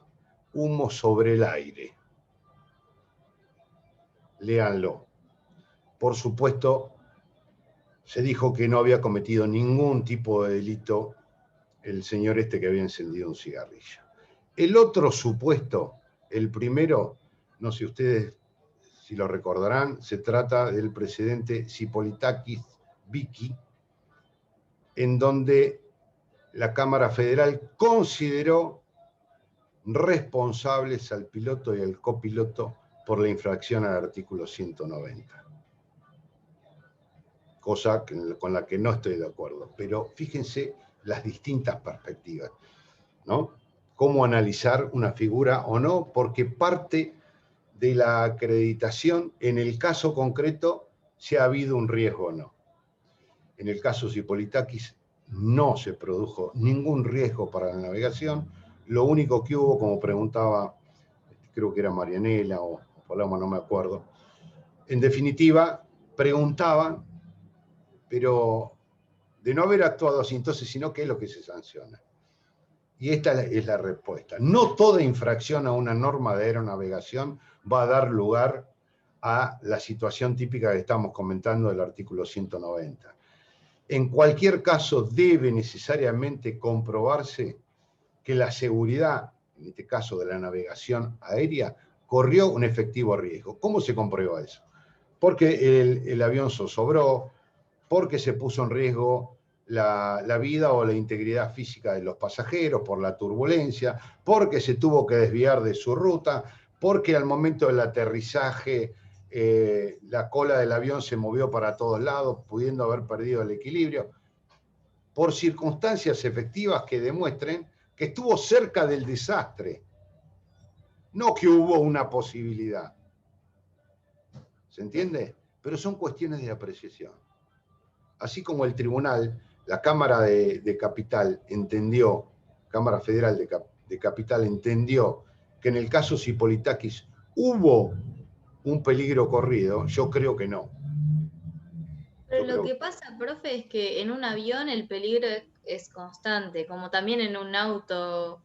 Speaker 1: humo sobre el aire. Léanlo. Por supuesto, se dijo que no había cometido ningún tipo de delito el señor este que había encendido un cigarrillo. El otro supuesto, el primero, no sé ustedes si lo recordarán, se trata del presidente Zipolitakis Viki, en donde la Cámara Federal consideró responsables al piloto y al copiloto por la infracción al artículo 190. Cosa con la que no estoy de acuerdo. Pero fíjense las distintas perspectivas, ¿no? Cómo analizar una figura o no, porque parte de la acreditación, en el caso concreto, si ha habido un riesgo o no. En el caso Zipolitakis no se produjo ningún riesgo para la navegación. Lo único que hubo, como preguntaba, creo que era Marianela o Paloma, no me acuerdo, en definitiva, preguntaban, pero de no haber actuado así, entonces, sino ¿qué es lo que se sanciona? Y esta es la respuesta. No toda infracción a una norma de aeronavegación va a dar lugar a la situación típica que estamos comentando del artículo 190. En cualquier caso, debe necesariamente comprobarse que la seguridad, en este caso de la navegación aérea, corrió un efectivo riesgo. ¿Cómo se comprueba eso? Porque el avión zozobró, porque se puso en riesgo la vida o la integridad física de los pasajeros por la turbulencia, porque se tuvo que desviar de su ruta, porque al momento del aterrizaje la cola del avión se movió para todos lados, pudiendo haber perdido el equilibrio, por circunstancias efectivas que demuestren que estuvo cerca del desastre, no que hubo una posibilidad. ¿Se entiende? Pero son cuestiones de apreciación. Así como el tribunal, la Cámara de Capital entendió, Cámara Federal de Capital entendió que en el caso Zipolitakis hubo un peligro corrido, yo creo que no.
Speaker 3: Pero lo que pasa, profe, es que en un avión el peligro es constante, como también en un auto.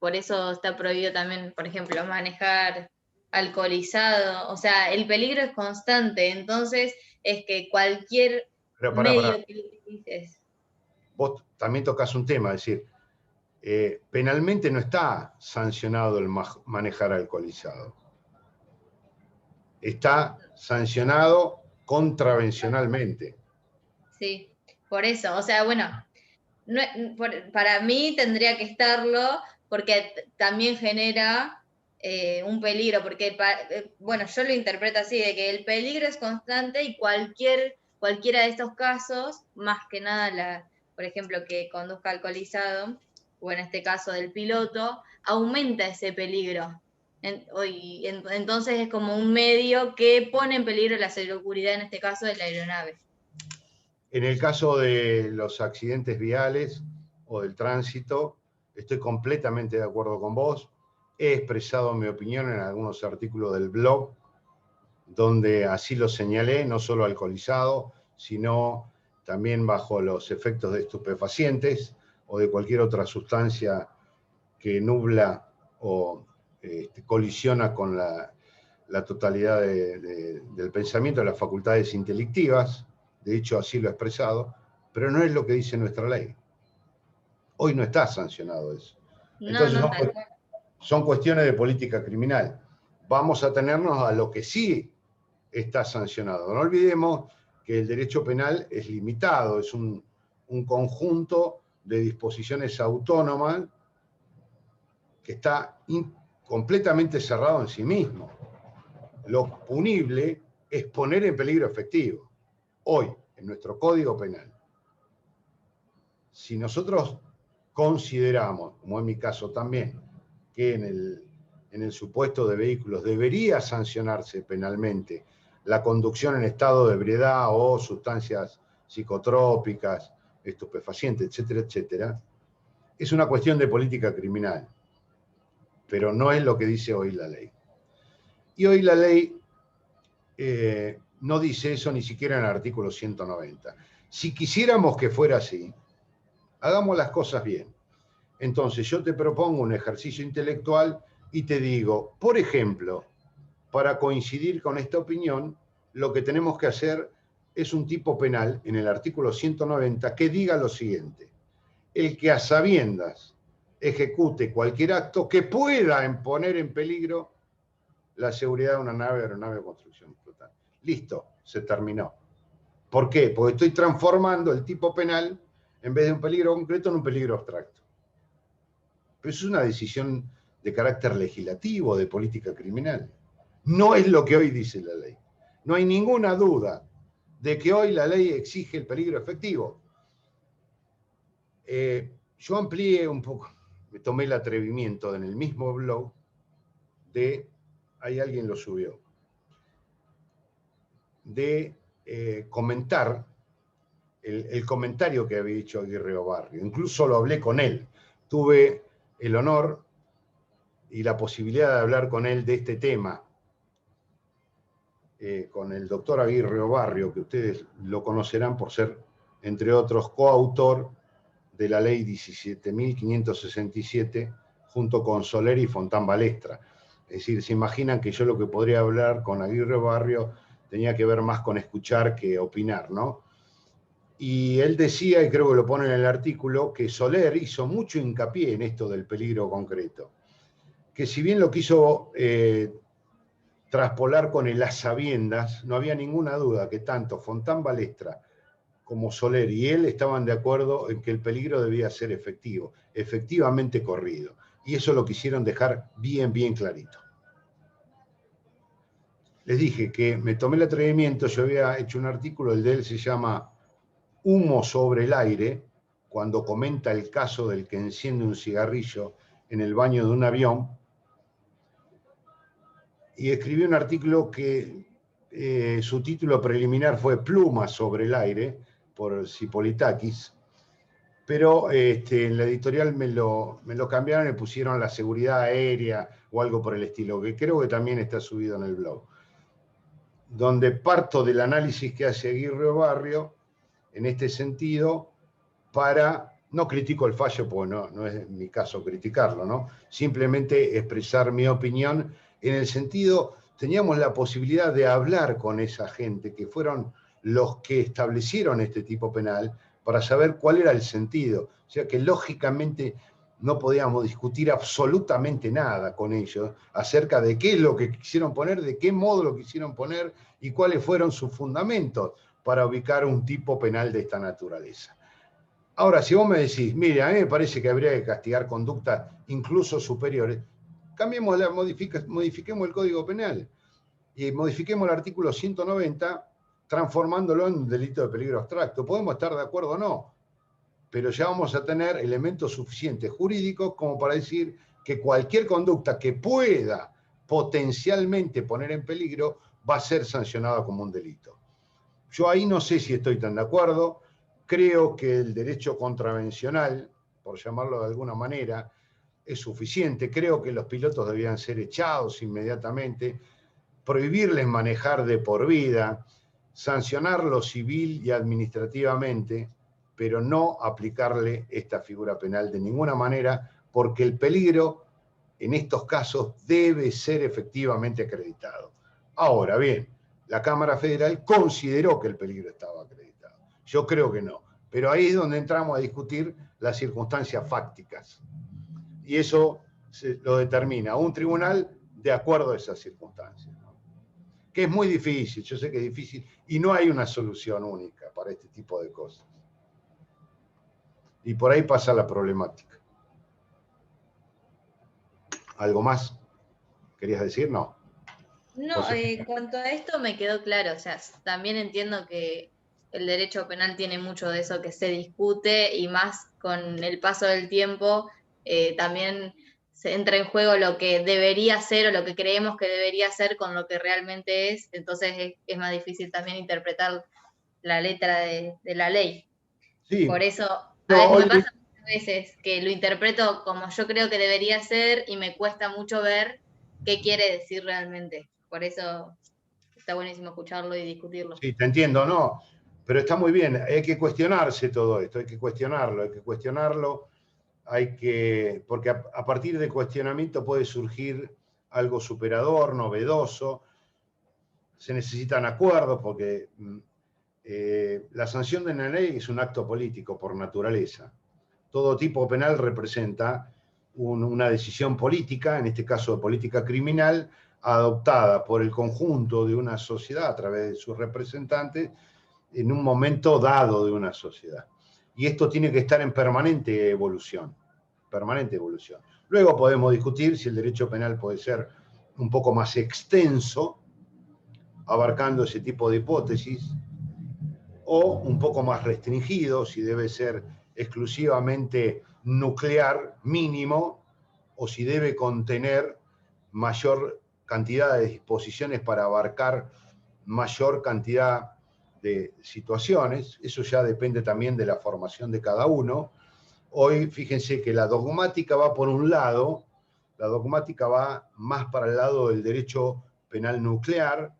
Speaker 3: Por eso está prohibido también, por ejemplo, manejar alcoholizado. O sea, el peligro es constante. Entonces, es que cualquier medio que utilices.
Speaker 1: Vos también tocás un tema, es decir, penalmente no está sancionado el manejar alcoholizado. Está sancionado contravencionalmente.
Speaker 3: Sí, por eso. O sea, bueno, para mí tendría que estarlo, porque también genera un peligro, porque, bueno, yo lo interpreto así, de que el peligro es constante y cualquiera de estos casos, más que nada, por ejemplo, que conduzca alcoholizado, o en este caso del piloto, aumenta ese peligro. Entonces es como un medio que pone en peligro la seguridad, en este caso, de la aeronave.
Speaker 1: En el caso de los accidentes viales o del tránsito, estoy completamente de acuerdo con vos. he expresado mi opinión en algunos artículos del blog, donde así lo señalé, no solo alcoholizado, sino también bajo los efectos de estupefacientes o de cualquier otra sustancia que nubla o colisiona con la totalidad del pensamiento, de las facultades intelectivas. De hecho, así lo he expresado, pero no es lo que dice nuestra ley. Hoy no está sancionado eso. Entonces son cuestiones de política criminal. Vamos a atenernos a lo que sí está sancionado. No olvidemos que el derecho penal es limitado, es un conjunto de disposiciones autónomas que está completamente cerrado en sí mismo. Lo punible es poner en peligro efectivo. Hoy, en nuestro Código Penal, si nosotros consideramos, como en mi caso también, que en el supuesto de vehículos debería sancionarse penalmente la conducción en estado de ebriedad o sustancias psicotrópicas, estupefacientes, etcétera, etcétera, es una cuestión de política criminal, pero no es lo que dice hoy la ley. Y hoy la ley no dice eso ni siquiera en el artículo 190. Si quisiéramos que fuera así, hagamos las cosas bien. Entonces yo te propongo un ejercicio intelectual y te digo, por ejemplo, para coincidir con esta opinión, lo que tenemos que hacer es un tipo penal en el artículo 190 que diga lo siguiente: el que a sabiendas ejecute cualquier acto que pueda poner en peligro la seguridad de una nave, aeronave o construcción flotante. Listo, se terminó. ¿Por qué? Porque estoy transformando el tipo penal, en vez de un peligro concreto, en un peligro abstracto. Pero eso es una decisión de carácter legislativo, de política criminal. No es lo que hoy dice la ley. No hay ninguna duda de que hoy la ley exige el peligro efectivo. Yo amplié un poco, me tomé el atrevimiento en el mismo blog ahí alguien lo subió, de comentar el comentario que había hecho Aguirre Obarrio. Incluso lo hablé con él. Tuve el honor y la posibilidad de hablar con él de este tema, con el doctor Aguirre Obarrio, que ustedes lo conocerán por ser, entre otros, coautor de la ley 17.567, junto con Soler y Fontán Balestra. Es decir, se imaginan que yo lo que podría hablar con Aguirre Obarrio tenía que ver más con escuchar que opinar, ¿no? Y él decía, y creo que lo pone en el artículo, que Soler hizo mucho hincapié en esto del peligro concreto. Que si bien lo quiso traspolar con el a sabiendas, no había ninguna duda que tanto Fontán Balestra como Soler y él estaban de acuerdo en que el peligro debía ser efectivo, efectivamente corrido. Y eso lo quisieron dejar bien, bien clarito. Les dije que me tomé el atrevimiento, yo había hecho un artículo, el de él se llama Humo sobre el aire, cuando comenta el caso del que enciende un cigarrillo en el baño de un avión, y escribí un artículo que su título preliminar fue Pluma sobre el aire, por Cipolitakis, pero en la editorial me lo cambiaron y pusieron la seguridad aérea o algo por el estilo, que creo que también está subido en el blog, donde parto del análisis que hace Aguirre Obarrio en este sentido no critico el fallo, porque no es mi caso criticarlo, ¿no? Simplemente expresar mi opinión en el sentido, teníamos la posibilidad de hablar con esa gente que fueron los que establecieron este tipo penal para saber cuál era el sentido. O sea que lógicamente no podíamos discutir absolutamente nada con ellos acerca de qué es lo que quisieron poner, de qué modo lo quisieron poner y cuáles fueron sus fundamentos para ubicar un tipo penal de esta naturaleza. Ahora, si vos me decís, mire, a mí me parece que habría que castigar conductas incluso superiores, modifiquemos el Código Penal y modifiquemos el artículo 190 transformándolo en un delito de peligro abstracto. Podemos estar de acuerdo o no, pero ya vamos a tener elementos suficientes jurídicos como para decir que cualquier conducta que pueda potencialmente poner en peligro va a ser sancionada como un delito. Yo ahí no sé si estoy tan de acuerdo. Creo que el derecho contravencional, por llamarlo de alguna manera, es suficiente. Creo que los pilotos debían ser echados inmediatamente, prohibirles manejar de por vida, sancionarlo civil y administrativamente, pero no aplicarle esta figura penal de ninguna manera, porque el peligro en estos casos debe ser efectivamente acreditado. Ahora bien, la Cámara Federal consideró que el peligro estaba acreditado. Yo creo que no, pero ahí es donde entramos a discutir las circunstancias fácticas. Y eso lo determina un tribunal de acuerdo a esas circunstancias, ¿no? Que es muy difícil, yo sé que es difícil, y no hay una solución única para este tipo de cosas. Y por ahí pasa la problemática. ¿Algo más querías decir? No.
Speaker 3: No, en cuanto a esto me quedó claro, o sea, también entiendo que el derecho penal tiene mucho de eso que se discute y más con el paso del tiempo también se entra en juego lo que debería ser o lo que creemos que debería ser con lo que realmente es, entonces es más difícil también interpretar la letra de la ley.
Speaker 1: Sí.
Speaker 3: Por eso
Speaker 1: No,
Speaker 3: a veces me pasa muchas veces que lo interpreto como yo creo que debería ser y me cuesta mucho ver qué quiere decir realmente. Por eso está buenísimo escucharlo y discutirlo.
Speaker 1: Sí, te entiendo, no, pero está muy bien, hay que cuestionarse todo esto, hay que cuestionarlo, porque a partir del cuestionamiento puede surgir algo superador, novedoso, se necesitan acuerdos, porque la sanción de una ley es un acto político por naturaleza. Todo tipo penal representa una decisión política, en este caso de política criminal, adoptada por el conjunto de una sociedad a través de sus representantes en un momento dado de una sociedad. Y esto tiene que estar en permanente evolución, permanente evolución. Luego podemos discutir si el derecho penal puede ser un poco más extenso, abarcando ese tipo de hipótesis, o un poco más restringido, si debe ser exclusivamente nuclear mínimo, o si debe contener mayor cantidad de disposiciones para abarcar mayor cantidad de situaciones. Eso ya depende también de la formación de cada uno. Hoy, fíjense que la dogmática va por un lado, la dogmática va más para el lado del derecho penal nuclear.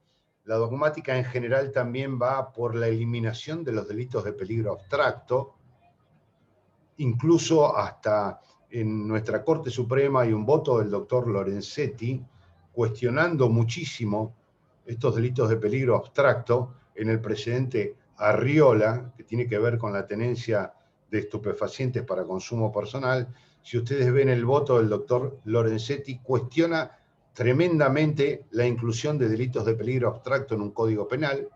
Speaker 1: La dogmática en general también va por la eliminación de los delitos de peligro abstracto. Incluso hasta en nuestra Corte Suprema hay un voto del doctor Lorenzetti cuestionando muchísimo estos delitos de peligro abstracto en el precedente Arriola, que tiene que ver con la tenencia de estupefacientes para consumo personal. Si ustedes ven el voto del doctor Lorenzetti, cuestiona tremendamente la inclusión de delitos de peligro abstracto en un código penal.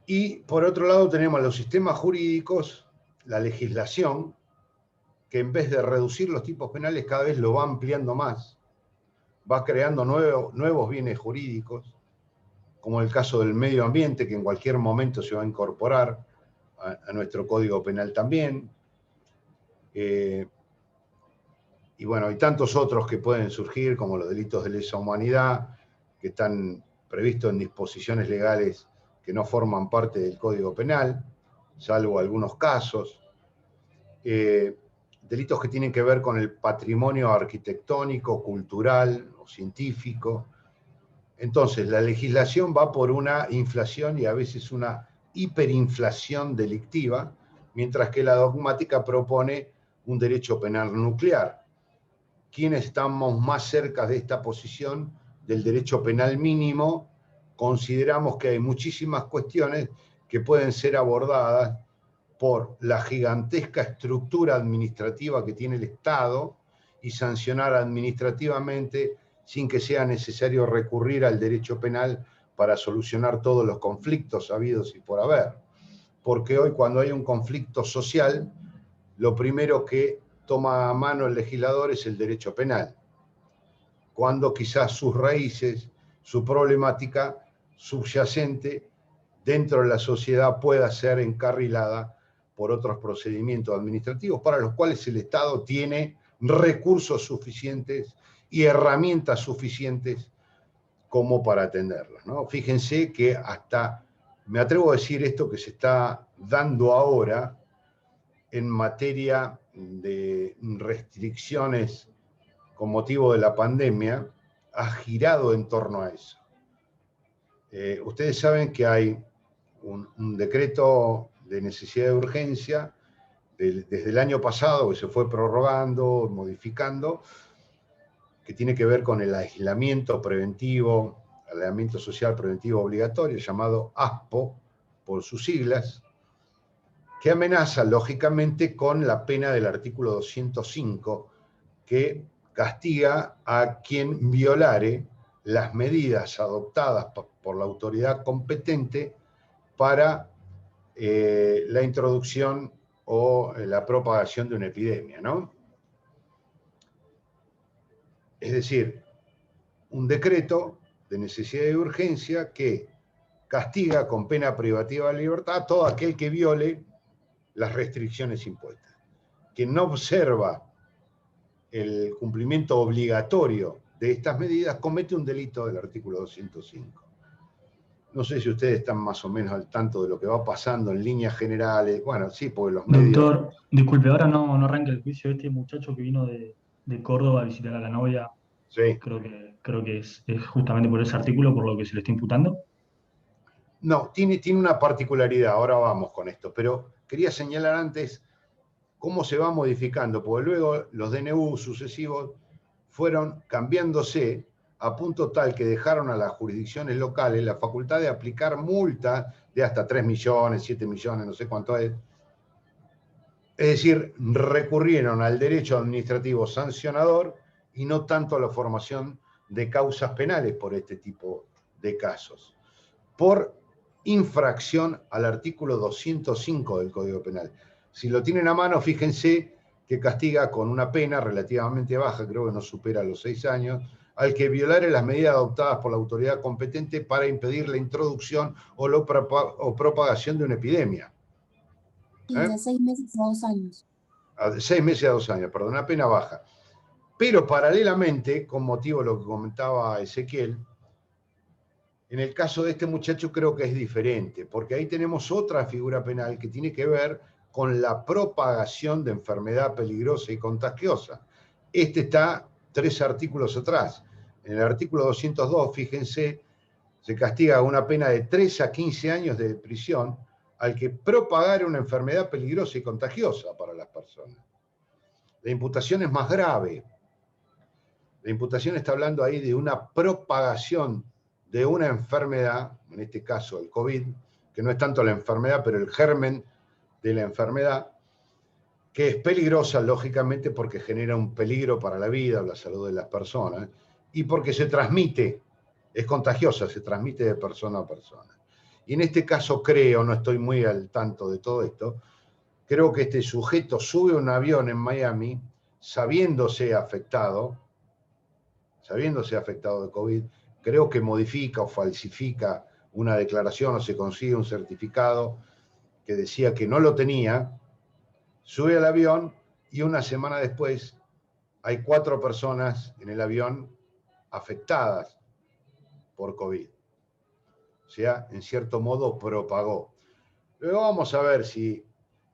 Speaker 1: Y por otro lado tenemos los sistemas jurídicos, la legislación, que en vez de reducir los tipos penales cada vez lo va ampliando más, va creando nuevos bienes jurídicos, como el caso del medio ambiente, que en cualquier momento se va a incorporar a nuestro código penal también. Y bueno, hay tantos otros que pueden surgir, como los delitos de lesa humanidad, que están previstos en disposiciones legales que no forman parte del Código Penal, salvo algunos casos. Delitos que tienen que ver con el patrimonio arquitectónico, cultural o científico. Entonces, la legislación va por una inflación y a veces una hiperinflación delictiva, mientras que la dogmática propone un derecho penal nuclear. ¿Quiénes estamos más cerca de esta posición del derecho penal mínimo? Consideramos que hay muchísimas cuestiones que pueden ser abordadas por la gigantesca estructura administrativa que tiene el Estado y sancionar administrativamente sin que sea necesario recurrir al derecho penal para solucionar todos los conflictos habidos y por haber. Porque hoy, cuando hay un conflicto social, lo primero que toma a mano el legislador es el derecho penal, cuando quizás sus raíces, su problemática subyacente dentro de la sociedad pueda ser encarrilada por otros procedimientos administrativos para los cuales el Estado tiene recursos suficientes y herramientas suficientes como para atenderlas, ¿no? Fíjense que hasta, me atrevo a decir esto que se está dando ahora en materia de restricciones con motivo de la pandemia ha girado en torno a eso. Ustedes saben que hay un decreto de necesidad de urgencia desde el año pasado, que se fue prorrogando, modificando, que tiene que ver con el aislamiento preventivo, aislamiento social preventivo obligatorio, llamado ASPO, por sus siglas, que amenaza, lógicamente, con la pena del artículo 205, que castiga a quien violare las medidas adoptadas por la autoridad competente para la introducción o la propagación de una epidemia, ¿no? Es decir, un decreto de necesidad y urgencia que castiga con pena privativa de libertad a todo aquel que viole las restricciones impuestas. Quien no observa el cumplimiento obligatorio de estas medidas comete un delito del artículo 205. No sé si ustedes están más o menos al tanto de lo que va pasando en líneas generales. Bueno, sí, porque los medios...
Speaker 5: Doctor, disculpe, ahora no arranca el juicio de este muchacho que vino de Córdoba a visitar a la novia.
Speaker 1: Sí.
Speaker 5: Creo que es justamente por ese artículo por lo que se le está imputando.
Speaker 1: No, tiene una particularidad, ahora vamos con esto, pero quería señalar antes cómo se va modificando, porque luego los DNU sucesivos fueron cambiándose a punto tal que dejaron a las jurisdicciones locales la facultad de aplicar multas de hasta 3 millones, 7 millones, no sé cuánto es. Es decir, recurrieron al derecho administrativo sancionador y no tanto a la formación de causas penales por este tipo de casos. Por infracción al artículo 205 del Código Penal. Si lo tienen a mano, fíjense que castiga con una pena relativamente baja, creo que no supera los 6 años, al que violare las medidas adoptadas por la autoridad competente para impedir la introducción o propagación de una epidemia.
Speaker 8: De 6 meses a 2 años.
Speaker 1: De 6 meses a 2 años, perdón, una pena baja. Pero paralelamente, con motivo de lo que comentaba Ezequiel, en el caso de este muchacho creo que es diferente, porque ahí tenemos otra figura penal que tiene que ver con la propagación de enfermedad peligrosa y contagiosa. Este está 3 artículos atrás. En el artículo 202, fíjense, se castiga una pena de 3 a 15 años de prisión al que propagare una enfermedad peligrosa y contagiosa para las personas. La imputación es más grave. La imputación está hablando ahí de una propagación de una enfermedad, en este caso el COVID, que no es tanto la enfermedad, pero el germen de la enfermedad, que es peligrosa, lógicamente, porque genera un peligro para la vida o la salud de las personas, y porque se transmite, es contagiosa, se transmite de persona a persona. Y en este caso creo, no estoy muy al tanto de todo esto, creo que este sujeto sube a un avión en Miami, sabiéndose afectado de COVID, creo que modifica o falsifica una declaración o se consigue un certificado que decía que no lo tenía, sube al avión y una semana después hay 4 personas en el avión afectadas por COVID. O sea, en cierto modo propagó. Luego vamos a ver si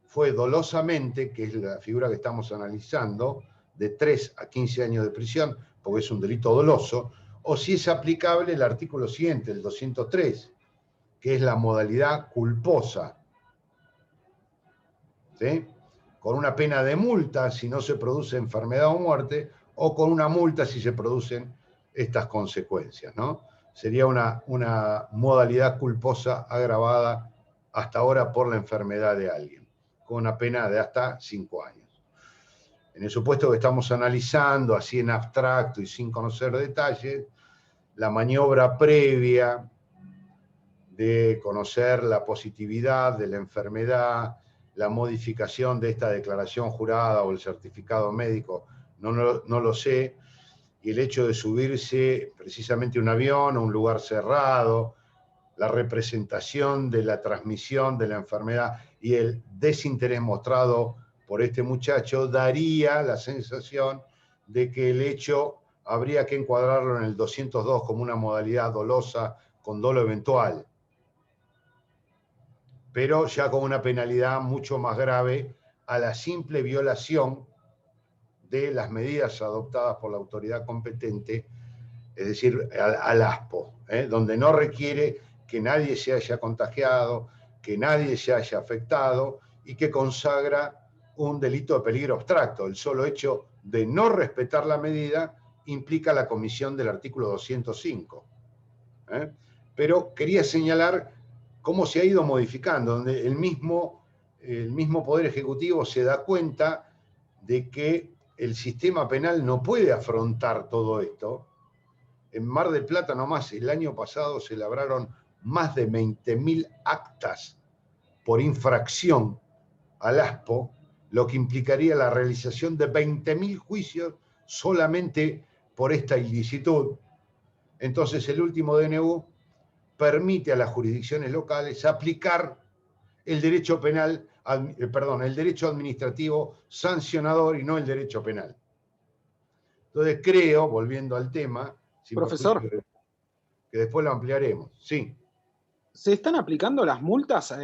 Speaker 1: fue dolosamente, que es la figura que estamos analizando, de 3 a 15 años de prisión, porque es un delito doloso, o si es aplicable el artículo siguiente, el 203, que es la modalidad culposa, ¿sí? Con una pena de multa si no se produce enfermedad o muerte, o con una multa si se producen estas consecuencias, ¿no? Sería una modalidad culposa agravada hasta ahora por la enfermedad de alguien, con una pena de hasta 5 años. En el supuesto que estamos analizando, así en abstracto y sin conocer detalles, la maniobra previa de conocer la positividad de la enfermedad, la modificación de esta declaración jurada o el certificado médico, no lo sé, y el hecho de subirse precisamente a un avión o un lugar cerrado, la representación de la transmisión de la enfermedad y el desinterés mostrado por este muchacho daría la sensación de que el hecho habría que encuadrarlo en el 202 como una modalidad dolosa con dolo eventual, pero ya con una penalidad mucho más grave a la simple violación de las medidas adoptadas por la autoridad competente, es decir, al ASPO, donde no requiere que nadie se haya contagiado, que nadie se haya afectado y que consagra un delito de peligro abstracto. El solo hecho de no respetar la medida implica la comisión del artículo 205. Pero quería señalar cómo se ha ido modificando, donde el mismo Poder Ejecutivo se da cuenta de que el sistema penal no puede afrontar todo esto. En Mar del Plata nomás, el año pasado se labraron más de 20.000 actas por infracción al ASPO, lo que implicaría la realización de 20.000 juicios solamente por esta ilicitud. Entonces el último DNU permite a las jurisdicciones locales aplicar el derecho penal, el derecho administrativo sancionador y no el derecho penal. Entonces creo, volviendo al tema, si
Speaker 4: profesor,
Speaker 1: que después lo ampliaremos. Sí.
Speaker 4: ¿Se están aplicando las multas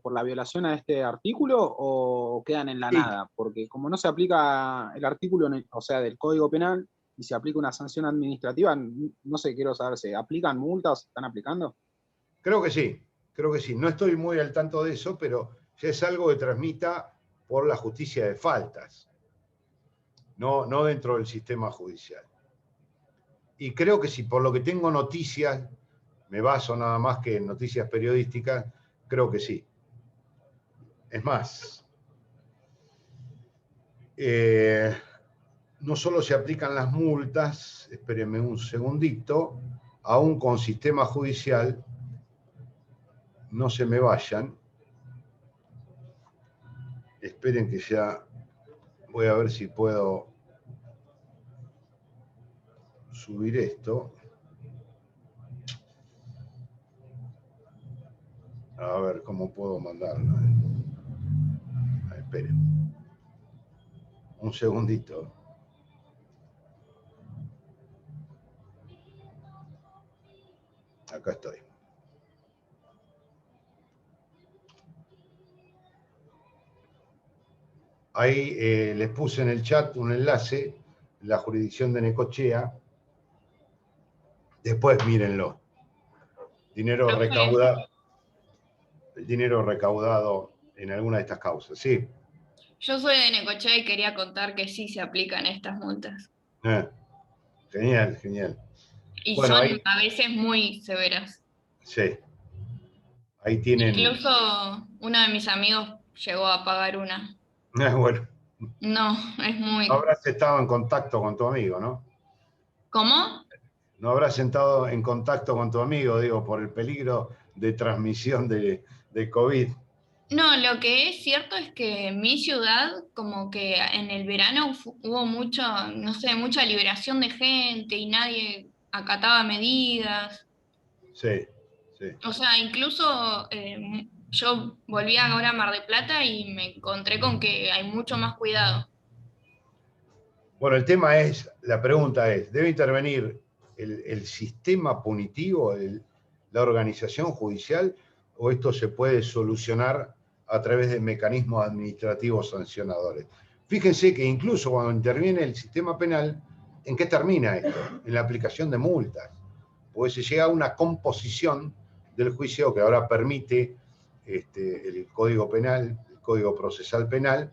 Speaker 4: por la violación a este artículo o quedan en la nada? Porque como no se aplica el artículo, o sea, del Código Penal, y se aplica una sanción administrativa, no sé, quiero saber, ¿se aplican multas? ¿Se están aplicando?
Speaker 1: Creo que sí. No estoy muy al tanto de eso, pero ya es algo que transmita por la justicia de faltas, no dentro del sistema judicial. Y creo que si por lo que tengo noticias, me baso nada más que en noticias periodísticas, creo que sí. Es más, no solo se aplican las multas, espérenme un segundito, aún con sistema judicial, no se me vayan. Esperen que ya voy a ver si puedo subir esto. A ver cómo puedo mandarlo. Esperen. Un segundito. Acá estoy. Ahí les puse en el chat un enlace, la jurisdicción de Necochea. Después mírenlo. El dinero recaudado en alguna de estas causas, sí.
Speaker 9: Yo soy de Necochea y quería contar que sí se aplican estas multas.
Speaker 1: Genial, genial.
Speaker 9: Y
Speaker 1: bueno,
Speaker 9: son
Speaker 1: ahí,
Speaker 9: a veces muy severas.
Speaker 1: Sí. Ahí tienen...
Speaker 9: Incluso uno de mis amigos llegó a pagar una.
Speaker 1: Bueno.
Speaker 9: No, es muy...
Speaker 1: No habrás estado en contacto con tu amigo, ¿no?
Speaker 9: ¿Cómo?
Speaker 1: No habrás estado en contacto con tu amigo, digo, por el peligro de transmisión de COVID.
Speaker 9: No, lo que es cierto es que en mi ciudad, como que en el verano hubo mucha liberación de gente y nadie acataba medidas.
Speaker 1: Sí.
Speaker 9: O sea, incluso yo volví ahora a Mar del Plata y me encontré con que hay mucho más cuidado.
Speaker 1: Bueno, la pregunta es, ¿debe intervenir el sistema punitivo, la organización judicial, o esto se puede solucionar a través de mecanismos administrativos sancionadores? Fíjense que incluso cuando interviene el sistema penal, ¿en qué termina esto? En la aplicación de multas. Pues se llega a una composición del juicio que ahora permite el Código Penal, el Código Procesal Penal,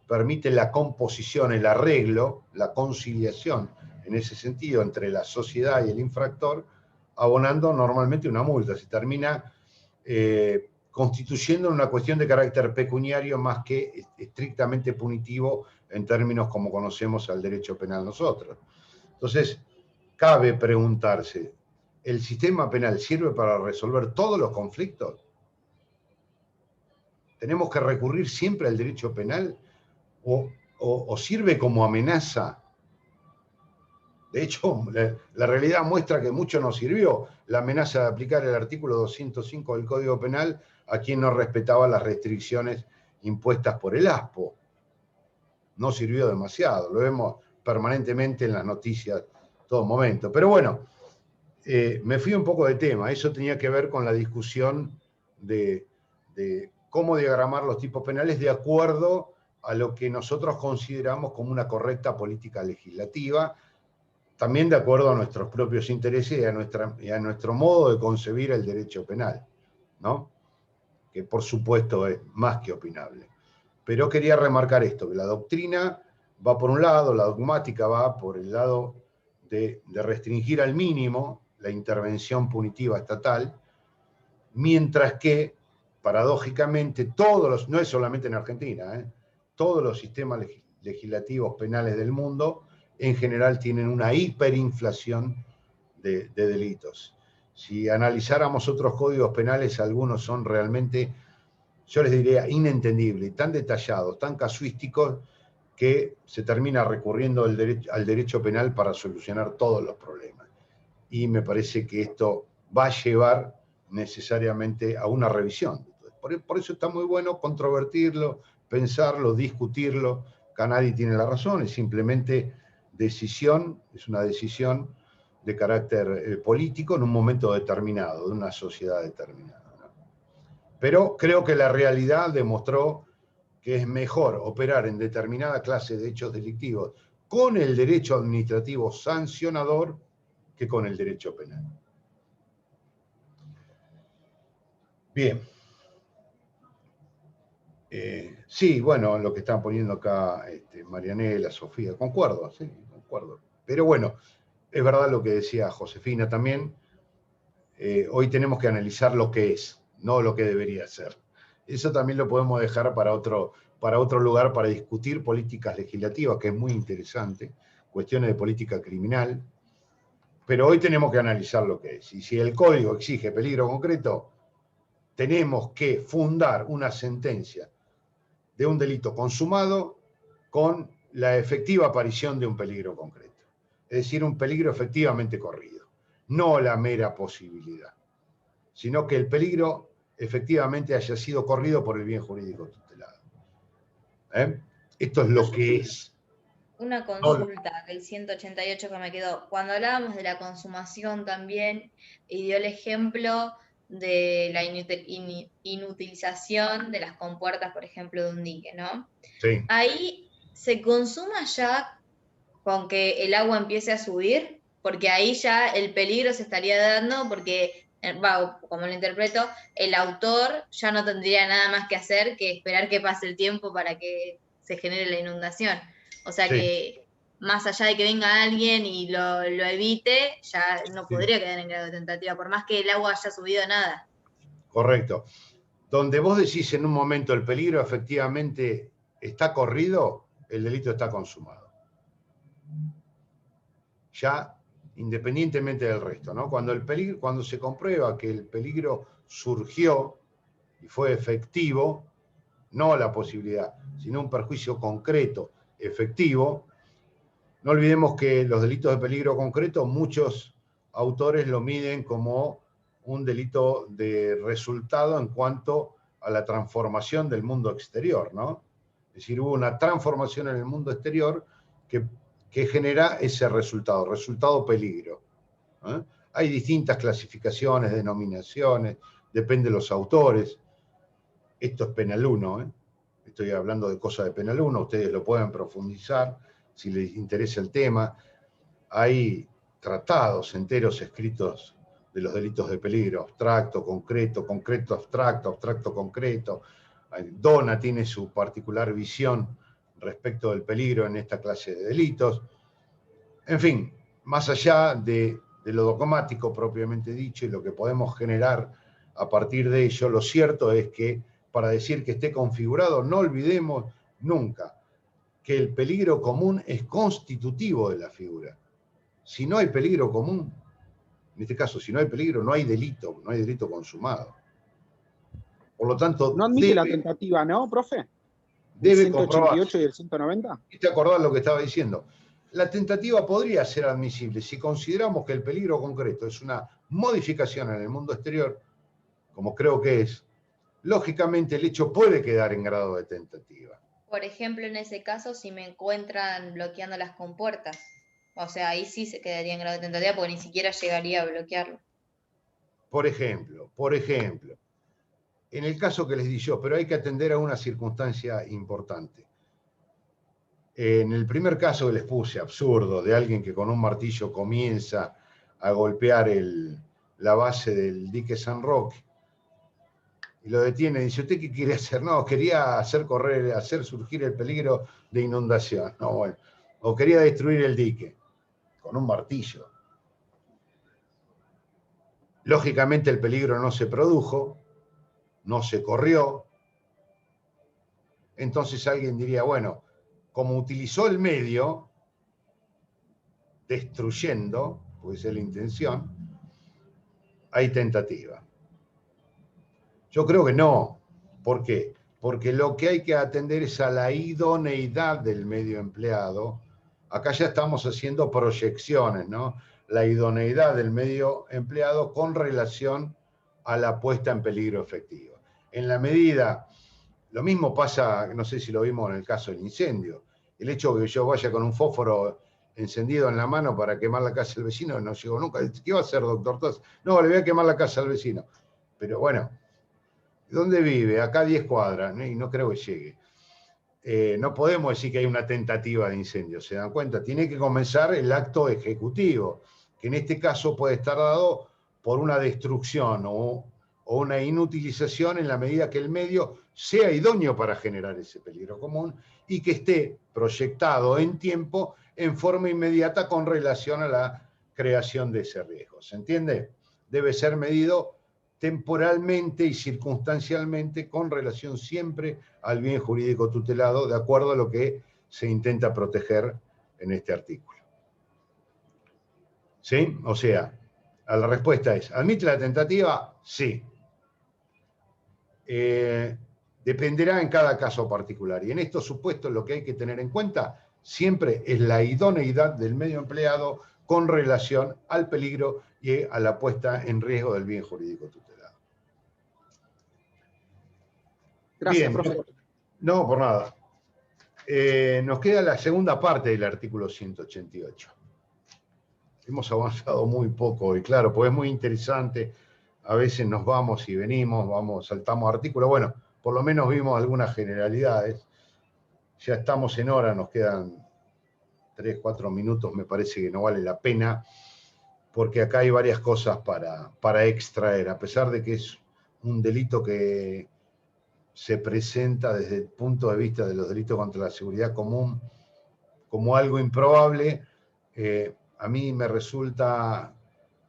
Speaker 1: permite la composición, el arreglo, la conciliación, en ese sentido, entre la sociedad y el infractor, abonando normalmente una multa. Se termina constituyendo una cuestión de carácter pecuniario más que estrictamente punitivo en términos como conocemos al derecho penal nosotros. Entonces, cabe preguntarse, ¿el sistema penal sirve para resolver todos los conflictos? ¿Tenemos que recurrir siempre al derecho penal? ¿O sirve como amenaza? De hecho, la realidad muestra que mucho no sirvió la amenaza de aplicar el artículo 205 del Código Penal a quien no respetaba las restricciones impuestas por el ASPO. No sirvió demasiado, lo vemos permanentemente en las noticias todo momento. Pero bueno, me fui un poco de tema. Eso tenía que ver con la discusión de cómo diagramar los tipos penales de acuerdo a lo que nosotros consideramos como una correcta política legislativa, también de acuerdo a nuestros propios intereses y a nuestro modo de concebir el derecho penal, ¿no? Que por supuesto es más que opinable. Pero quería remarcar esto, que la doctrina va por un lado, la dogmática va por el lado de restringir al mínimo la intervención punitiva estatal, mientras que, paradójicamente, no es solamente en Argentina, todos los sistemas legislativos penales del mundo en general tienen una hiperinflación de delitos. Si analizáramos otros códigos penales, algunos son realmente, yo les diría, inentendibles, tan detallados, tan casuísticos, que se termina recurriendo al derecho penal para solucionar todos los problemas. Y me parece que esto va a llevar necesariamente a una revisión. Por eso está muy bueno controvertirlo, pensarlo, discutirlo. Canadi tiene la razón, es simplemente decisión, es una decisión de carácter político en un momento determinado, de una sociedad determinada, ¿no? Pero creo que la realidad demostró que es mejor operar en determinada clase de hechos delictivos con el derecho administrativo sancionador que con el derecho penal. Bien. Sí, bueno, lo que están poniendo acá Marianela, Sofía, concuerdo, sí, concuerdo. Pero bueno, es verdad lo que decía Josefina también. Hoy tenemos que analizar lo que es, no lo que debería ser. Eso también lo podemos dejar para otro lugar, para discutir políticas legislativas, que es muy interesante, cuestiones de política criminal. Pero hoy tenemos que analizar lo que es. Y si el código exige peligro concreto, tenemos que fundar una sentencia de un delito consumado con la efectiva aparición de un peligro concreto. Es decir, un peligro efectivamente corrido. No la mera posibilidad, sino que el peligro efectivamente haya sido corrido por el bien jurídico tutelado. Esto es lo que es.
Speaker 3: Una consulta del 188 que me quedó. Cuando hablábamos de la consumación también, y dio el ejemplo de la inutilización de las compuertas, por ejemplo, de un dique, ¿no?
Speaker 1: Sí.
Speaker 3: Ahí se consuma ya con que el agua empiece a subir, porque ahí ya el peligro se estaría dando, porque, como lo interpreto, el autor ya no tendría nada más que hacer que esperar que pase el tiempo para que se genere la inundación. O sea, sí, que más allá de que venga alguien y lo evite, ya no podría quedar en grado de tentativa, por más que el agua haya subido nada.
Speaker 1: Correcto. Donde vos decís en un momento el peligro efectivamente está corrido, el delito está consumado. Ya independientemente del resto, ¿no? Cuando se comprueba que el peligro surgió y fue efectivo, no la posibilidad, sino un perjuicio concreto, efectivo. No olvidemos que los delitos de peligro concreto, muchos autores lo miden como un delito de resultado en cuanto a la transformación del mundo exterior, ¿no? Es decir, hubo una transformación en el mundo exterior que genera ese resultado peligro, ¿eh? Hay distintas clasificaciones, denominaciones, depende de los autores. Esto es Penal 1, ¿eh? Estoy hablando de cosas de Penal 1, ustedes lo pueden profundizar si les interesa el tema. Hay tratados enteros escritos de los delitos de peligro, abstracto, concreto, concreto, abstracto, abstracto, concreto. Dona tiene su particular visión respecto del peligro en esta clase de delitos. En fin, más allá de lo dogmático propiamente dicho y lo que podemos generar a partir de ello, lo cierto es que para decir que esté configurado, no olvidemos nunca que el peligro común es constitutivo de la figura. Si no hay peligro común, en este caso, si no hay peligro, no hay delito consumado. Por lo tanto,
Speaker 4: no admite la tentativa, ¿no, profe?
Speaker 1: Debe
Speaker 4: ¿El 188 y el 190?
Speaker 1: ¿Te acordás lo que estaba diciendo? La tentativa podría ser admisible si consideramos que el peligro concreto es una modificación en el mundo exterior, como creo que es. Lógicamente, el hecho puede quedar en grado de tentativa.
Speaker 3: Por ejemplo, en ese caso, si me encuentran bloqueando las compuertas, o sea, ahí sí se quedaría en grado de tentativa porque ni siquiera llegaría a bloquearlo.
Speaker 1: Por ejemplo, en el caso que les di yo, pero hay que atender a una circunstancia importante. En el primer caso que les puse, absurdo, de alguien que con un martillo comienza a golpear la base del dique San Roque, y lo detiene, dice, ¿usted qué quiere hacer? No, quería hacer surgir el peligro de inundación. No, bueno, o quería destruir el dique, con un martillo. Lógicamente el peligro no se produjo, no se corrió. Entonces alguien diría, bueno, como utilizó el medio, destruyendo, pues es la intención, hay tentativa. Yo creo que no. ¿Por qué? Porque lo que hay que atender es a la idoneidad del medio empleado. Acá ya estamos haciendo proyecciones, ¿no? La idoneidad del medio empleado con relación a la puesta en peligro efectiva. En la medida, lo mismo pasa, no sé si lo vimos en el caso del incendio, el hecho de que yo vaya con un fósforo encendido en la mano para quemar la casa del vecino no llegó nunca. ¿Qué va a hacer, doctor Tos? No, le voy a quemar la casa al vecino. Pero bueno, ¿dónde vive? Acá a 10 cuadras, ¿no? Y no creo que llegue. No podemos decir que hay una tentativa de incendio, ¿se dan cuenta? Tiene que comenzar el acto ejecutivo, que en este caso puede estar dado por una destrucción o una inutilización en la medida que el medio sea idóneo para generar ese peligro común y que esté proyectado en tiempo en forma inmediata con relación a la creación de ese riesgo. ¿Se entiende? Debe ser medido temporalmente y circunstancialmente con relación siempre al bien jurídico tutelado, de acuerdo a lo que se intenta proteger en este artículo. ¿Sí? O sea, la respuesta es, ¿admite la tentativa? Sí. Dependerá en cada caso particular. Y en estos supuestos lo que hay que tener en cuenta siempre es la idoneidad del medio empleado con relación al peligro y a la puesta en riesgo del bien jurídico tutelado.
Speaker 4: Gracias,
Speaker 1: Bien,
Speaker 4: profe.
Speaker 1: no, por nada. Nos queda la segunda parte del artículo 188. Hemos avanzado muy poco y claro, pues es muy interesante. A veces nos vamos y venimos, saltamos artículos. Bueno, por lo menos vimos algunas generalidades. Ya estamos en hora, nos quedan 3, 4 minutos, me parece que no vale la pena, porque acá hay varias cosas para extraer, a pesar de que es un delito que se presenta desde el punto de vista de los delitos contra la seguridad común como algo improbable. A mí me resulta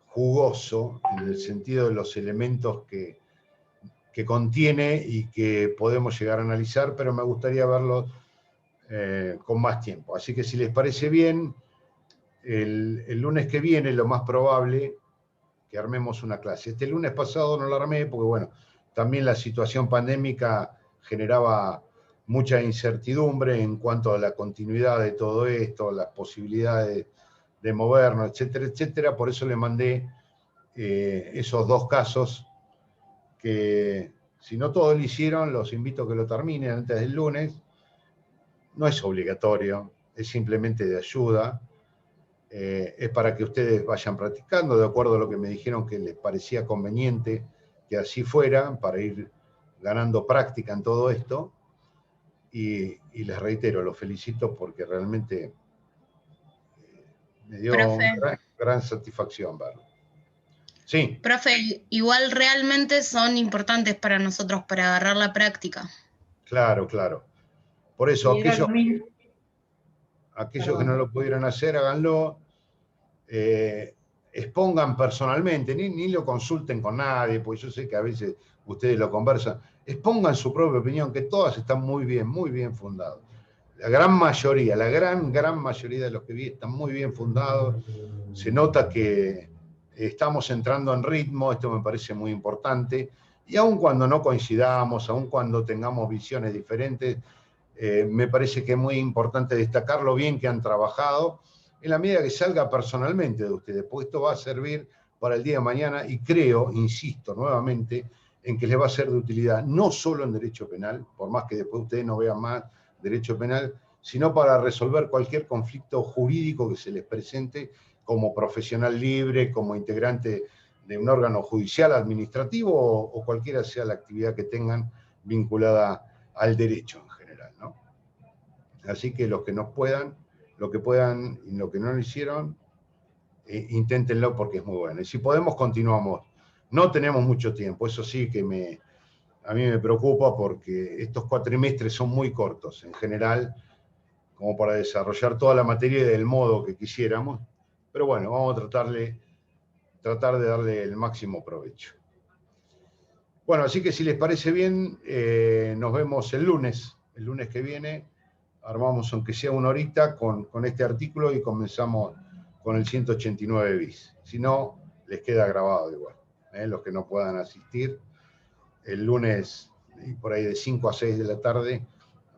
Speaker 1: jugoso en el sentido de los elementos que contiene y que podemos llegar a analizar, pero me gustaría verlo con más tiempo. Así que si les parece bien, el lunes que viene lo más probable que armemos una clase. Este lunes pasado no la armé porque, bueno, también la situación pandémica generaba mucha incertidumbre en cuanto a la continuidad de todo esto, las posibilidades de movernos, etcétera, etcétera. Por eso le mandé esos 2 casos que, si no todos lo hicieron, los invito a que lo terminen antes del lunes. No es obligatorio, es simplemente de ayuda. Es para que ustedes vayan practicando de acuerdo a lo que me dijeron que les parecía conveniente que así fuera, para ir ganando práctica en todo esto. Y les reitero, los felicito porque realmente me dio gran satisfacción verlo. Sí.
Speaker 10: Profe, igual realmente son importantes para nosotros para agarrar la práctica.
Speaker 1: Claro, claro. Por eso, aquellos que no lo pudieran hacer, háganlo. Expongan personalmente, ni lo consulten con nadie, porque yo sé que a veces ustedes lo conversan. Expongan su propia opinión, que todas están muy bien fundadas. La gran mayoría de los que vi están muy bien fundados. Se nota que estamos entrando en ritmo, esto me parece muy importante. Y aun cuando no coincidamos, aun cuando tengamos visiones diferentes, me parece que es muy importante destacar lo bien que han trabajado, en la medida que salga personalmente de ustedes, porque esto va a servir para el día de mañana y creo, insisto nuevamente, en que les va a ser de utilidad no solo en derecho penal, por más que después ustedes no vean más derecho penal, sino para resolver cualquier conflicto jurídico que se les presente como profesional libre, como integrante de un órgano judicial, administrativo o cualquiera sea la actividad que tengan vinculada al derecho en general, ¿no? Así que los que no puedan, lo que puedan y lo que no lo hicieron, inténtenlo porque es muy bueno. Y si podemos, continuamos. No tenemos mucho tiempo, eso sí que a mí me preocupa porque estos cuatrimestres son muy cortos en general, como para desarrollar toda la materia del modo que quisiéramos. Pero bueno, vamos a tratar de darle el máximo provecho. Bueno, así que si les parece bien, nos vemos el lunes que viene. Armamos, aunque sea una horita, con este artículo y comenzamos con el 189 bis. Si no, les queda grabado igual. Los que no puedan asistir, el lunes, por ahí de 5 a 6 de la tarde,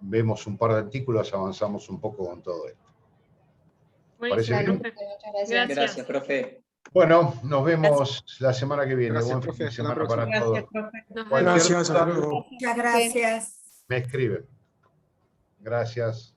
Speaker 1: vemos un par de artículos, avanzamos un poco con todo esto. ¿Parece bien?
Speaker 3: Muchas gracias.
Speaker 11: Gracias, profe.
Speaker 1: Bueno, nos vemos la semana que viene.
Speaker 4: Gracias,
Speaker 1: Buen
Speaker 4: profe.
Speaker 1: fin de
Speaker 4: Hasta la
Speaker 1: semana para
Speaker 4: próxima.
Speaker 1: todos.
Speaker 2: Nos
Speaker 1: Cualquier
Speaker 2: vemos.
Speaker 12: Gracias,
Speaker 1: duda,
Speaker 12: hasta luego.
Speaker 13: Muchas gracias.
Speaker 1: me escriben. Gracias.